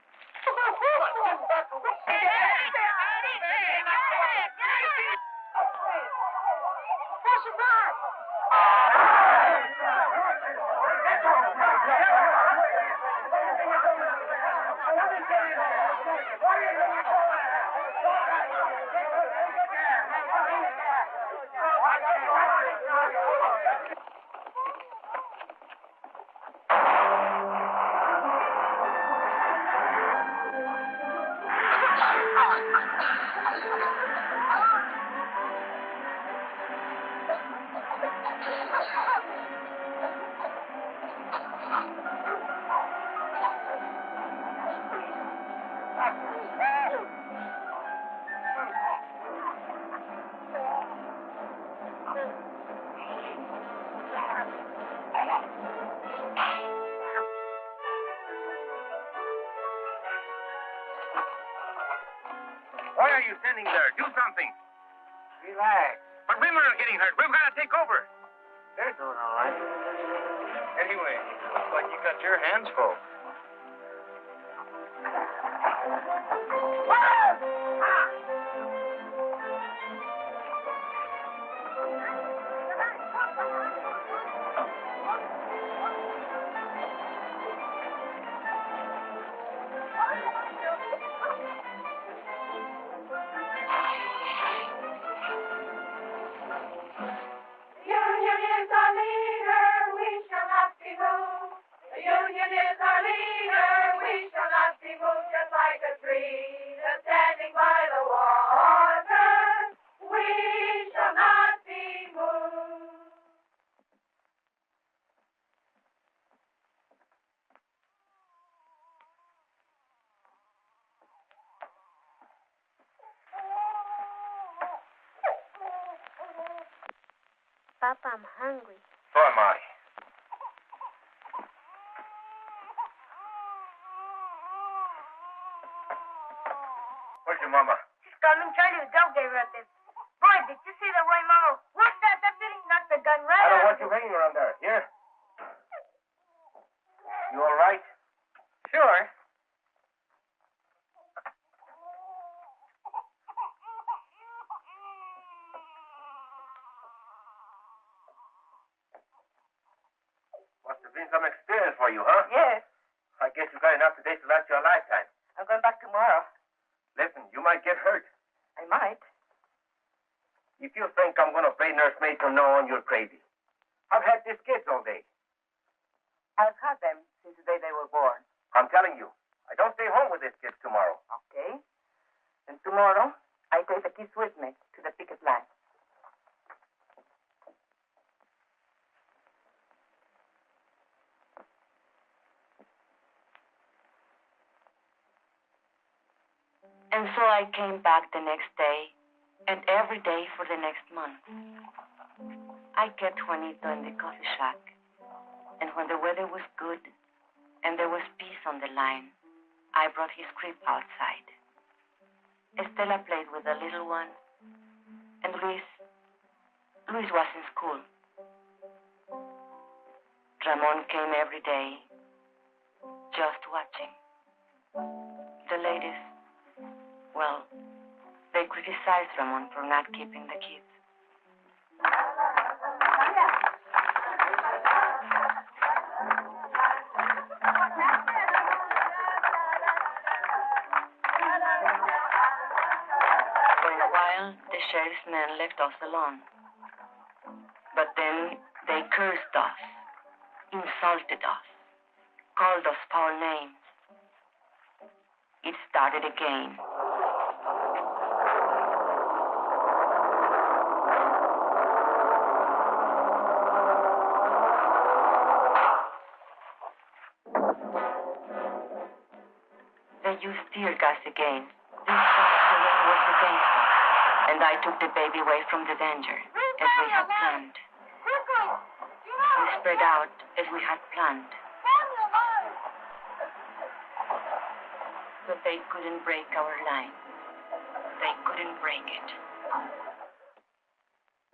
you standing there? Do something. Relax. But women are getting hurt. We've got to take over. They're doing all right. Anyway, looks like you got your hands full. Union is our leader, we shall not be moved. The union is our leader, we shall not be moved. Just like a tree that's standing by the water, we shall not be moved. Papa, I'm hungry. So am I. Where's your mama? She's got little Charlie the dog gave her at this. Boy, did you see the way Mama whooped that? That thing knocked the gun right I don't out want of you hanging around there. Here. You all right? Sure. Must have been some experience for you, huh? Yes. I guess you got enough today to last your lifetime. I'm going back tomorrow. Listen, you might get hurt. I might. If you think I'm going to play nursemaid from now on, you're crazy. I've had these kids all day. I've had them since the day they were born. I'm telling you, I don't stay home with these kids tomorrow. Okay. And tomorrow, I take the kids with me to the picket line. And so I came back the next day, and every day for the next month. I kept Juanito in the coffee shack, and when the weather was good and there was peace on the line, I brought his crib outside. Estela played with the little one, and Luis was in school. Ramon came every day, just watching. The ladies, well, they criticized Ramon for not keeping the kids. For a while, the sheriff's men left us alone. But then they cursed us, insulted us, called us foul names. It started again. They used tear gas again. This time the was against us, and I took the baby away from the danger, as we had planned. We spread out as we had planned. But they couldn't break our line. They couldn't break it.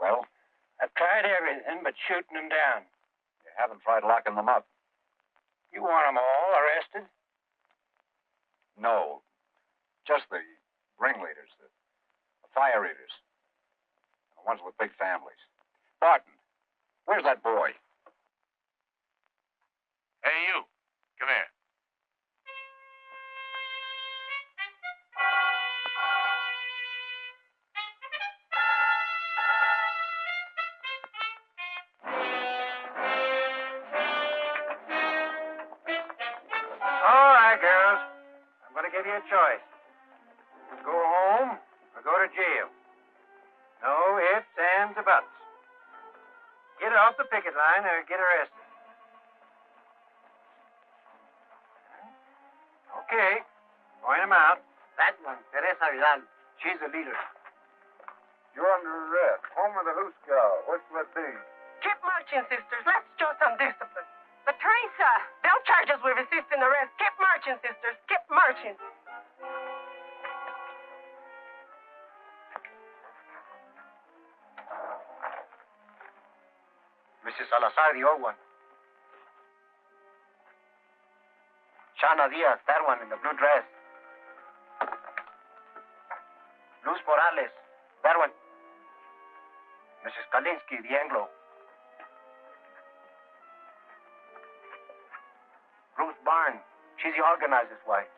Well, I've tried everything but shooting them down. you haven't tried locking them up. You want them all arrested? No. Just the ringleaders, the fire eaters. The ones with big families. Barton, where's that boy? Hey, you. Come here. All right, girls. I'm going to give you a choice. Go home or go to jail. No ifs, ands, or buts. Get off the picket line or get arrested. Okay. Point them out. That one, Teresa Vidal. She's the leader. You're under arrest. Home of the Hoos Cow. What's that be? Keep marching, sisters. Let's show some discipline. But Teresa, they'll charge us with resisting arrest. Keep marching, sisters. Keep marching. Mrs. Salazar, the old one. Shana Diaz, that one in the blue dress. Luz Morales, that one. Mrs. Kalinsky, the Anglo. Ruth Barn, she's the organizer's wife.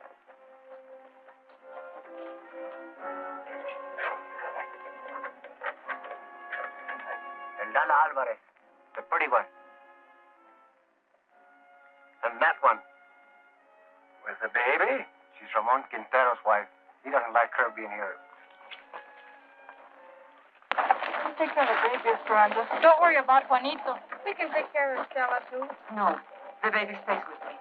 And Lala Alvarez, the pretty one. And that one, with the baby, she's Ramon Quintero's wife. He doesn't like her being here. Take care of the baby, Esperanza. Don't worry about Juanito. We can take care of Stella, too. No, the baby stays with me.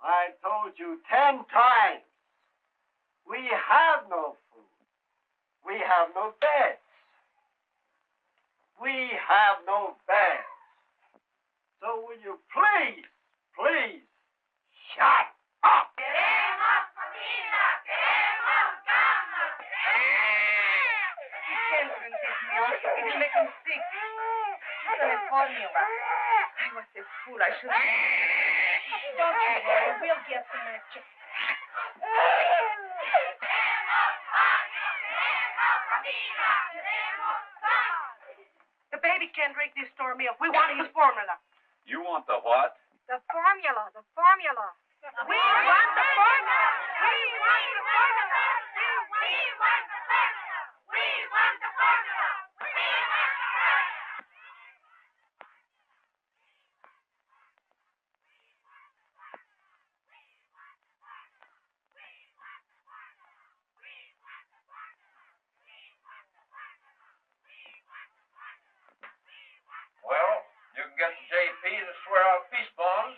I told you 10 times. We have no food. We have no beds. We have no beds. So will you please, please, shut up? Queremos comida, queremos cama, You can't drink this milk. It will make him sick. It's an formula. I was a fool. I should have... Don't you worry. We'll get some extra. The baby can't drink this store milk. We want his formula. You want the what? The formula. The formula. We want the formula. We want the formula. We want the formula. We want the formula. We want the formula. Well, you can get the JP to swear out peace bonds,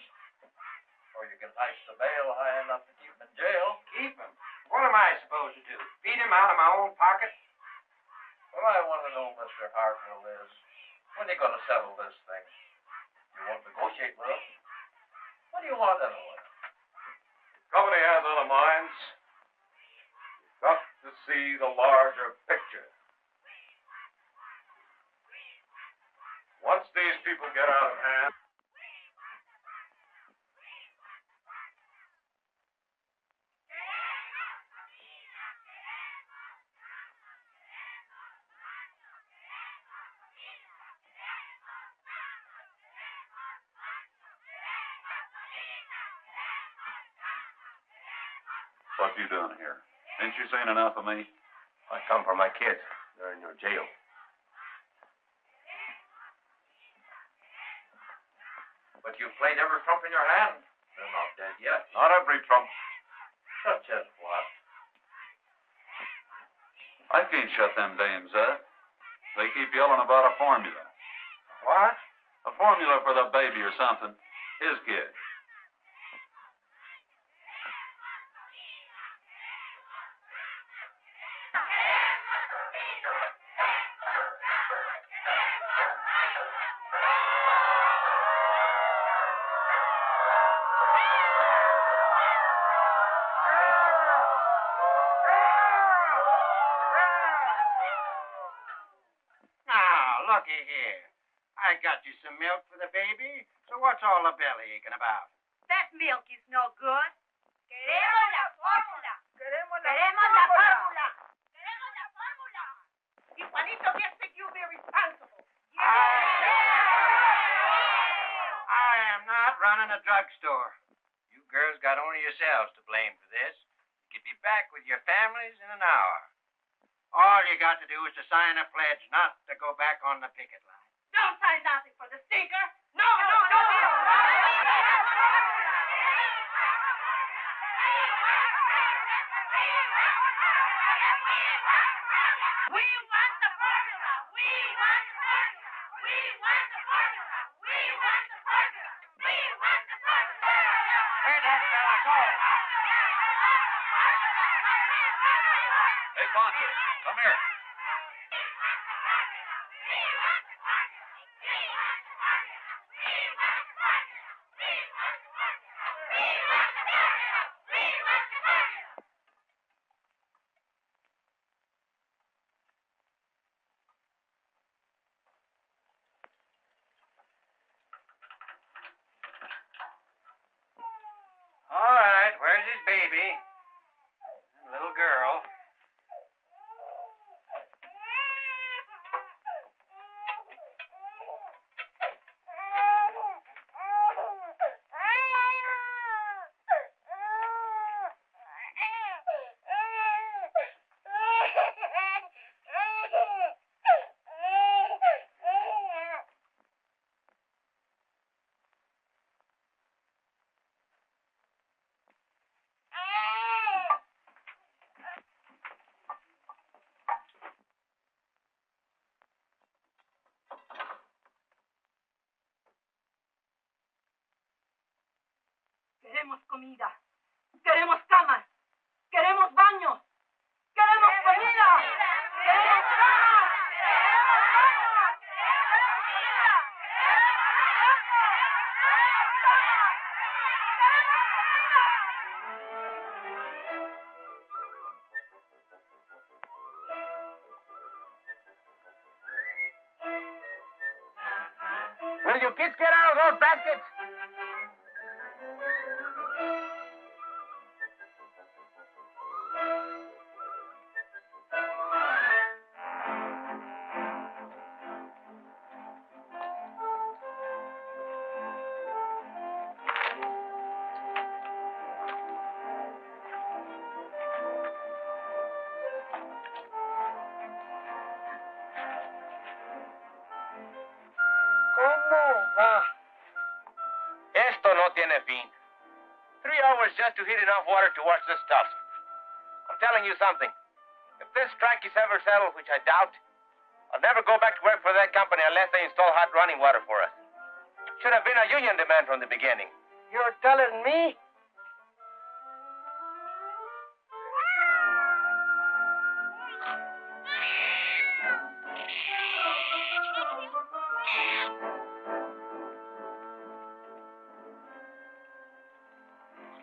or you can ice the bail high enough to keep him in jail. Keep him? What am I supposed to do? Feed him out of my own pocket? What I want to know, Mr. Hartwell, is when are you going to settle this thing? You won't negotiate with us? What do you want anyway? Company has other minds. You've got to see the larger picture. Once these people get out of hand, what you doing here? Ain't you seen enough of me? I come for my kids. They're in your jail. But you've played every trump in your hand. They're not dead yet. Not every trump. Such as what? I can't shut them dames up. They keep yelling about a formula. What? A formula for the baby or something. His kid. here. I got you some milk for the baby, so what's all the belly aching about? That milk is no good. Queremos la fórmula. Queremos la fórmula. Queremos la fórmula. Y Juanito gets that you'll be responsible. I am not running a drugstore. You girls got only yourselves to blame for this. You could be back with your families in an hour. All you got to do is to sign a pledge not to go back on the picket line. Don't sign nothing for the stinker. No. We want the formula. We want the formula. We want the formula. We want the formula. We want the formula. Where'd that fella go? Hey, Poncho, come here. All right, where's his baby? Little girl. Queremos comida. Queremos camas. Queremos baños. Queremos comida. Queremos camas. Will you kids get out of those baskets? ¿Cómo va? Esto no tiene fin. 3 hours just to heat enough water to wash this stuff. I'm telling you something. If this strike is ever settled, which I doubt, I'll never go back to work for that company unless they install hot running water for us. Should have been a union demand from the beginning. You're telling me?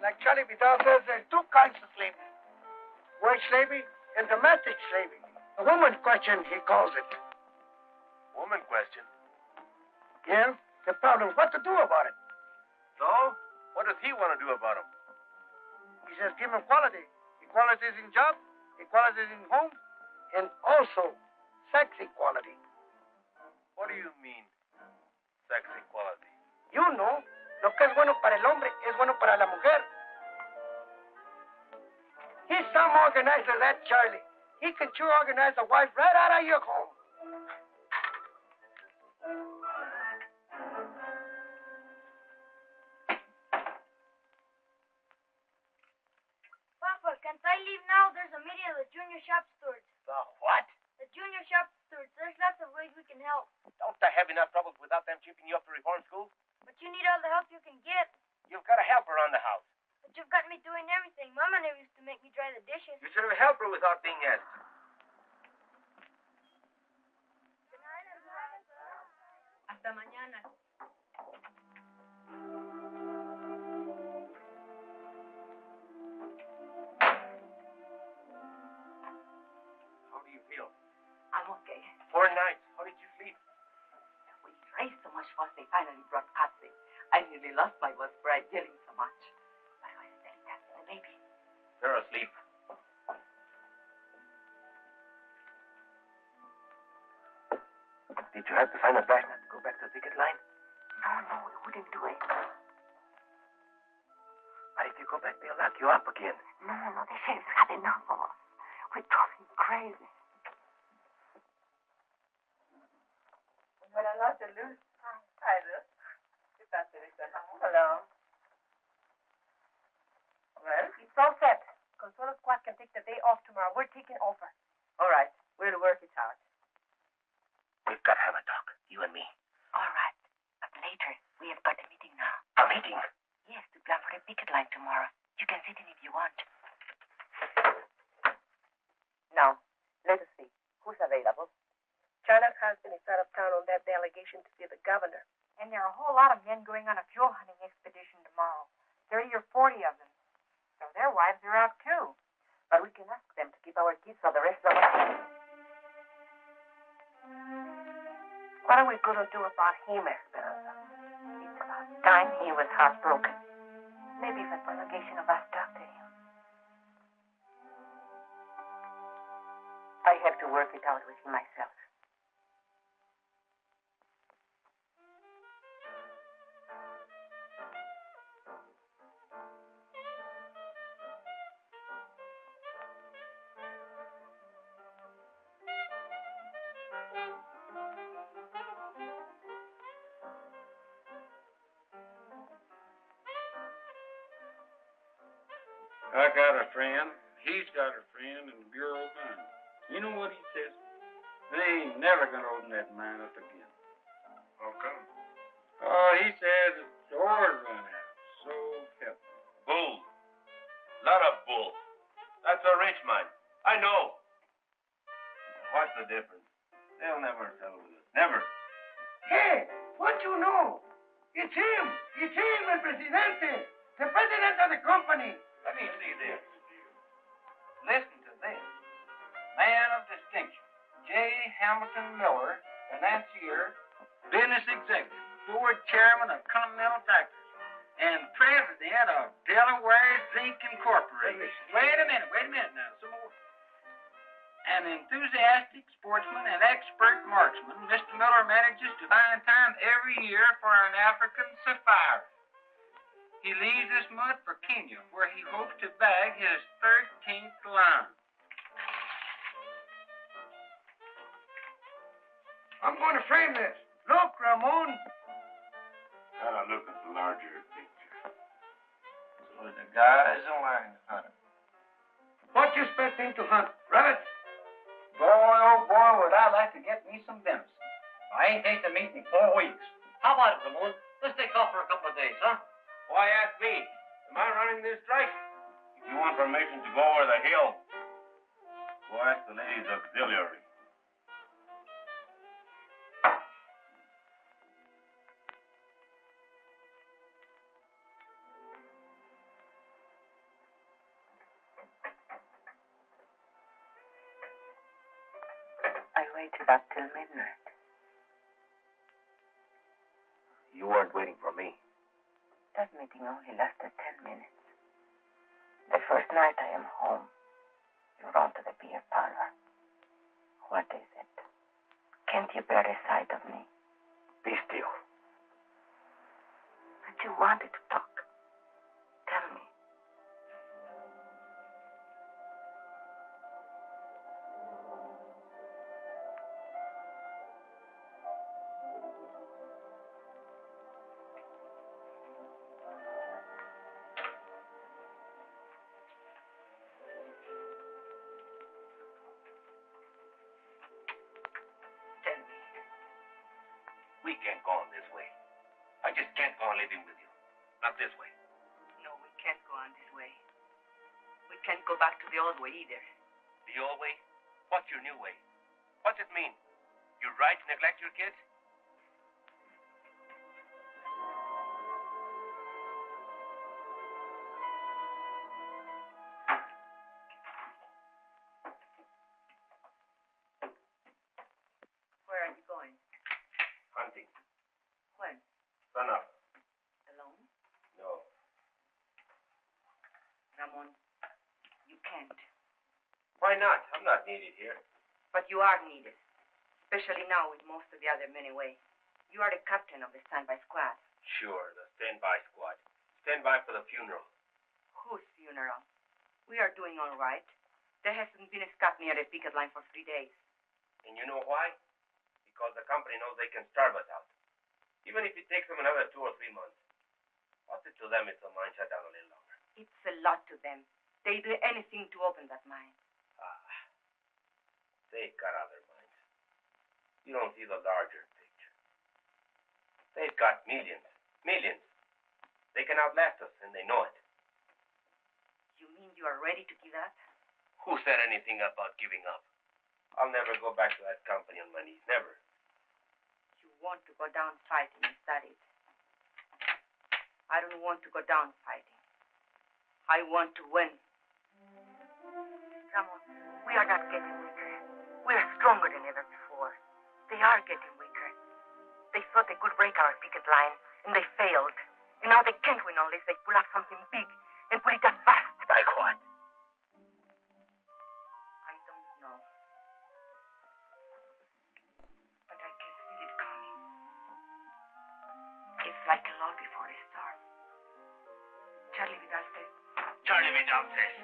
Like Charlie Vidal says, there's two kinds of slavery. White slavery and domestic slavery. The woman question, he calls it. Woman question. Yeah? The problem is what to do about it. So? What does he want to do about them? He says give them equality. Equality is in job, equality is in home, and also sex equality. What do you mean, sex equality? You know, lo que es bueno para el hombre es bueno para la mujer. He's some organizer, that Charlie. He can sure organize a wife right out of your home. Papa, can't I leave now? There's a meeting of the junior shop stewards. The what? The junior shop stewards. There's lots of ways we can help. Don't I have enough troubles without them shipping you up to reform school? But you need all the help you can get. You've got a helper on the house. But you've got me doing everything. Mama never used to make me dry the dishes. You should have helped her without being asked. Hasta mañana. How do you feel? I'm okay. 4 nights. How did you sleep? was they finally brought Patsy. I nearly lost my voice for yelling so much. But I was very happy, the baby. They're asleep. Did you have to sign a flashlight to go back to the picket line? No, we wouldn't do it. But if you go back, they'll lock you up again. No, the sheriff's had enough of us. We're driving crazy. Buenas noches, Luz. Hi, Luz. ¿Qué tal, Teresa? Hello. Well, it's all set. Consuelo Squad can take the day off tomorrow. We're taking over. All right. We'll work it out. We've got to have a talk, you and me. All right. But later, we have got a meeting now. A meeting? Yes, to plan for a picket line tomorrow. You can sit in if you want. Now, let us see. Who's available? China's husband is out of town on that delegation to see the governor. And there are a whole lot of men going on a fuel hunting expedition tomorrow. 30 or 40 of them. So their wives are out too. But we can ask them to keep our kids so the rest of us. What are we going to do about him, Esperanza? It's about time he was heartbroken. Maybe if a delegation of us talk to him. I have to work it out with him myself. I got a friend. He's got a friend in the Bureau of Mines. You know what he says? They ain't never gonna open that mine up again. How come? Oh, he says it's the ore run out. So help me. Bull. Lot of bull. That's a rich mine. I know. What's the difference? They'll never settle with us. Never. Hey, what you know? It's him. It's him, el presidente. The president of the company. Let me see this. Listen to this. Man of distinction, J. Hamilton Miller, financier, business executive, board chairman of Continental Tractors, and president of Delaware Zinc Incorporated. Wait a minute now, some more. An enthusiastic sportsman and expert marksman, Mr. Miller manages to find time every year for an African safari. He leaves this month for Kenya, where he hopes to bag his 13th lion. I'm going to frame this. Look, Ramon. Gotta look at the larger picture. So the guy's a lion hunter. What you expecting to hunt? Rabbits? Boy, oh boy, would I like to get me some venison. I ain't tasted meat in 4 weeks. How about it, Ramon? Let's take off for a couple of days, huh? Why ask me? Am I running this strike? If you want permission to go over the hill, go ask the ladies' auxiliary. I waited up till midnight. You weren't waiting for me. That meeting only lasted 10 minutes. The first night I am home, you run to the beer parlor. What is it? Can't you bear the sight of me? Be still. But you wanted to talk. Tell me. We can't go on this way. I just can't go on living with you. Not this way. No, we can't go on this way. We can't go back to the old way either. The old way? What's your new way? What's it mean? You're right to neglect your kids? Where are you going? Hunting. When? Why not? I'm not needed here. But you are needed, especially now with most of the other men away. You are the captain of the standby squad. Sure, the standby squad. Standby for the funeral. Whose funeral? We are doing all right. There hasn't been a scut near the picket line for 3 days. And you know why? Because the company knows they can starve us out. Even if it takes them another 2 or 3 months. What's it to them if the mine shut down a little longer? It's a lot to them. They do anything to open that mine. They've got other mines. You don't see the larger picture. They've got millions. Millions. They can outlast us, and they know it. You mean you are ready to give up? Who said anything about giving up? I'll never go back to that company on my knees. Never. You want to go down fighting, is that it? I don't want to go down fighting. I want to win. Come on. We are not getting weaker. We are stronger than ever before. They are getting weaker. They thought they could break our picket line, and they failed. And now they can't win unless they pull up something big and pull it up fast. Like what? I don't know. But I can feel it coming. It's like a lull before a storm. Charlie Vidal says. Charlie Vidal says.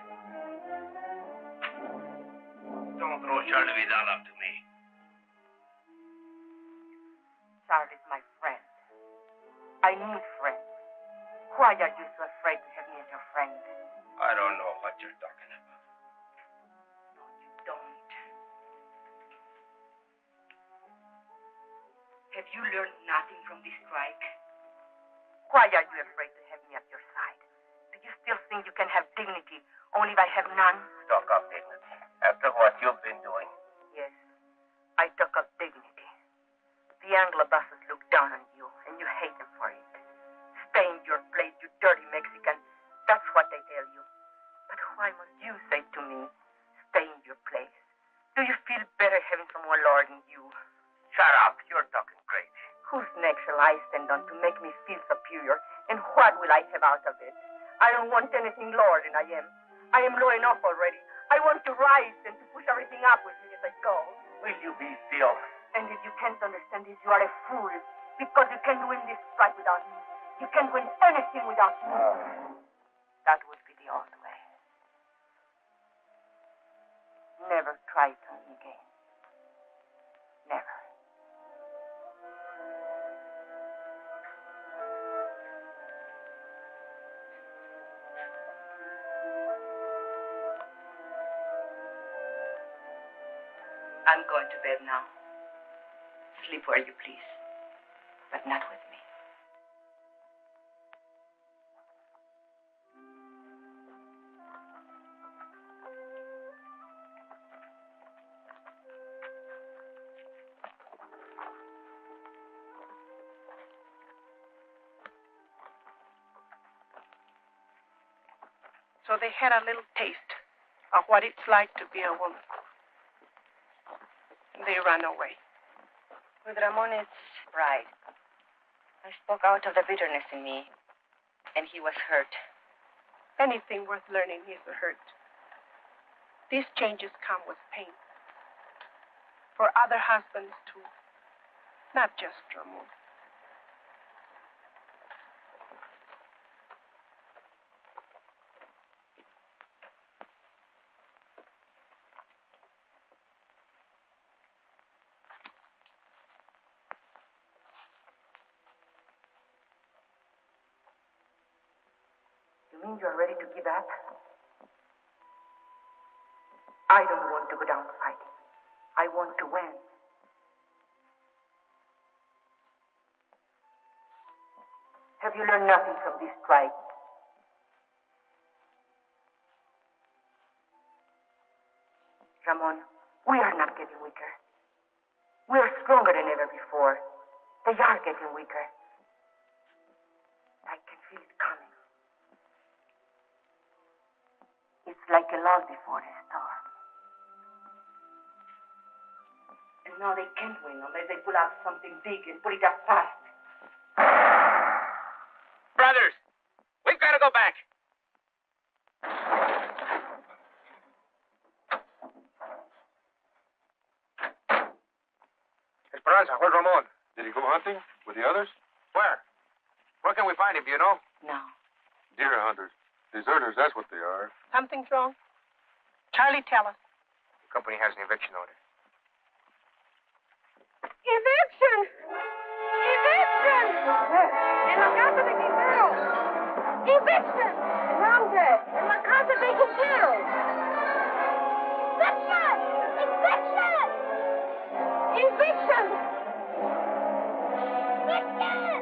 Don't throw Charlie Vidal up to me. Charlie's my friend. I need friends. Why are you so afraid to have me as your friend? I don't know what you're talking about. No, you don't. Have you learned nothing from this strike? Why are you afraid to have me at your side? Do you still think you can have dignity only if I have none? Talk of dignity. After what you've been doing. Yes, I took up dignity. The Anglo bosses look down on you, and you hate them for it. Stay in your place, you dirty Mexican. That's what they tell you. But why must you say to me, stay in your place? Do you feel better having someone lower than you? Shut up. You're talking crazy. Whose neck shall I stand on to make me feel superior? And what will I have out of it? I don't want anything lower than I am. I am low enough already. I want to rise and to push everything up with me as I go. Will you be still? And if you can't understand this, you are a fool. Because you can't win this fight without me. You can't win anything without me. That would be the old way. Never try to me again. Never. I'm going to bed now. Sleep where you please, but not with me. So they had a little taste of what it's like to be a woman. And they ran away. With Ramon, it's pride. I spoke out of the bitterness in me, and he was hurt. Anything worth learning is hurt. These changes come with pain. For other husbands, too. Not just Ramon. You mean you're ready to give up? I don't want to go down fighting. I want to win. Have you learned nothing from this strike? Ramon, we are not getting weaker. We are stronger than ever before. They are getting weaker. I can feel it coming. It's like a lull before a storm. And now they can't win unless they pull out something big and put it up fast. Brothers, we've got to go back. Rosa, where's Ramon? Did he go hunting with the others? Where? Where can we find him, do you know? No. Deer hunters. Deserters, that's what they are. Something's wrong. Charlie, tell us. The company has an eviction order. Eviction! Eviction! En la casa de Quintero! Eviction! ¿Dónde? En la casa de Quintero! Eviction! Eviction! Eviction! Eviction!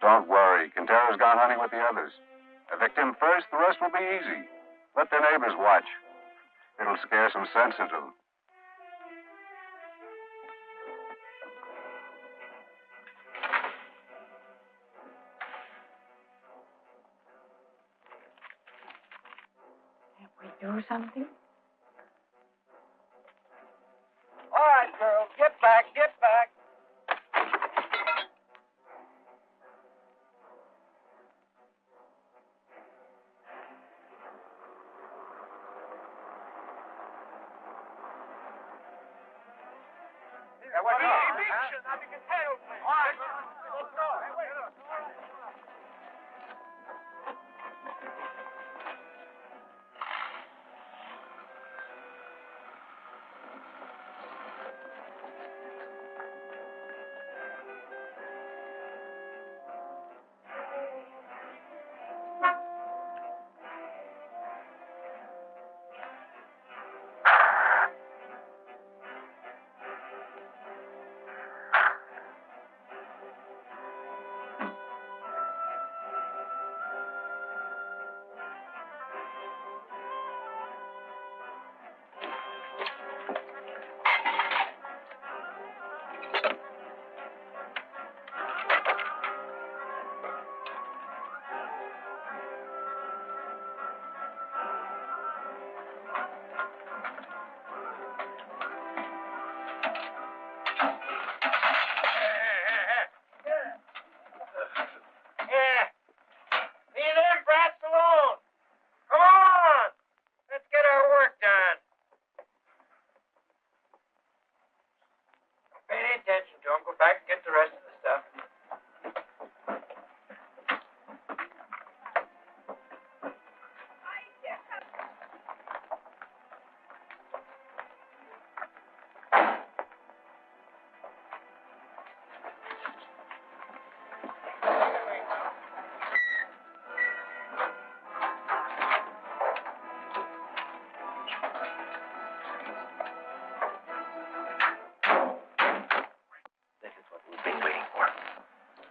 Don't worry. Quintero's gone hunting with the others. Evict him first, the rest will be easy. Let their neighbors watch. It'll scare some sense into them. We do something? All right, girls, get back, get back. Eviction! I think it's tail. All right, let's go. Hey, wait.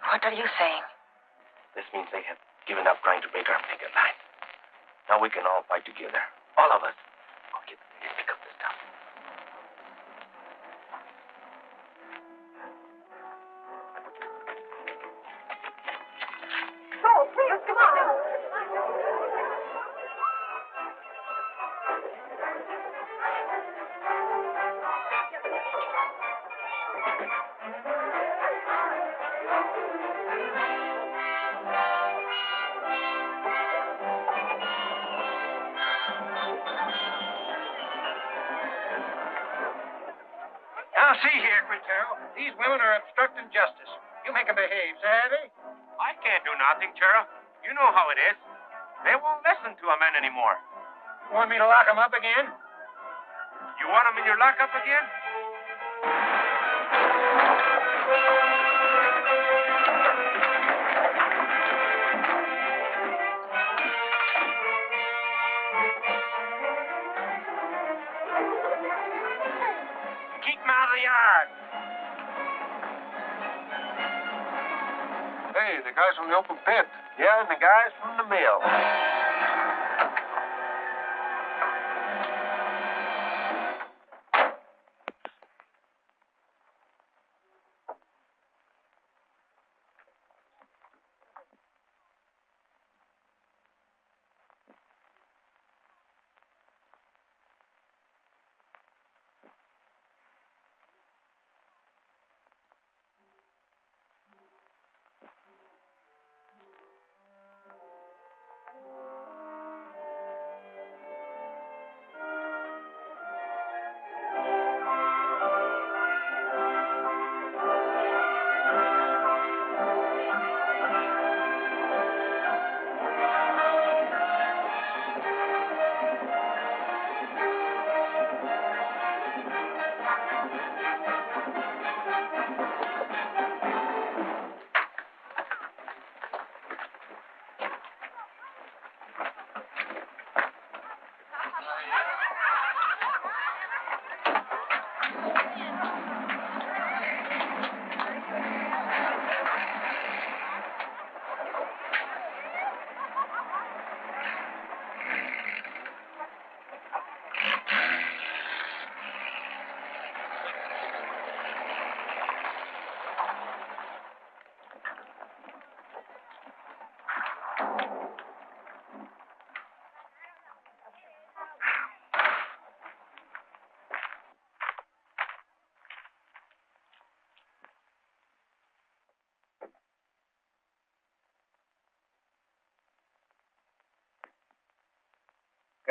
What are you saying? This means they have given up trying to break our picket line. Now we can all fight together. All of us. Go get them and pick up the stuff. Go, please, come on. Now, see here, Quintero. These women are obstructing justice. You make them behave, savvy? I can't do nothing, Sheriff. You know how it is. They won't listen to a man anymore. You want me to lock them up again? You want them in your lockup again? Keep them out of the yard. Hey, the guys from the open pit. Yeah, and the guys from the mill.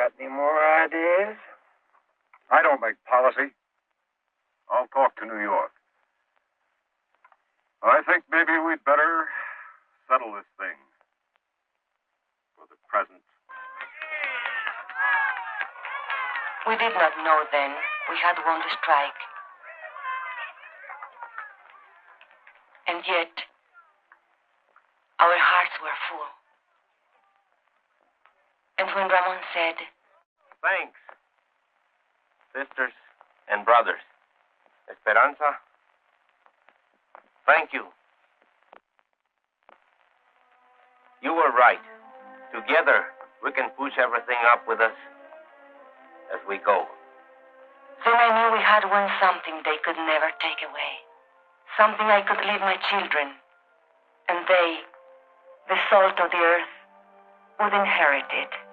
Got any more ideas? I don't make policy. I'll talk to New York. I think maybe we'd better settle this thing for the present. We did not know then we had won the strike. And yet, our hearts were full. And when Ramon said, Thanks, sisters and brothers. Esperanza, thank you. You were right. Together, we can push everything up with us as we go. then I knew we had won something they could never take away. Something I could leave my children. And they, the salt of the earth, would inherit it.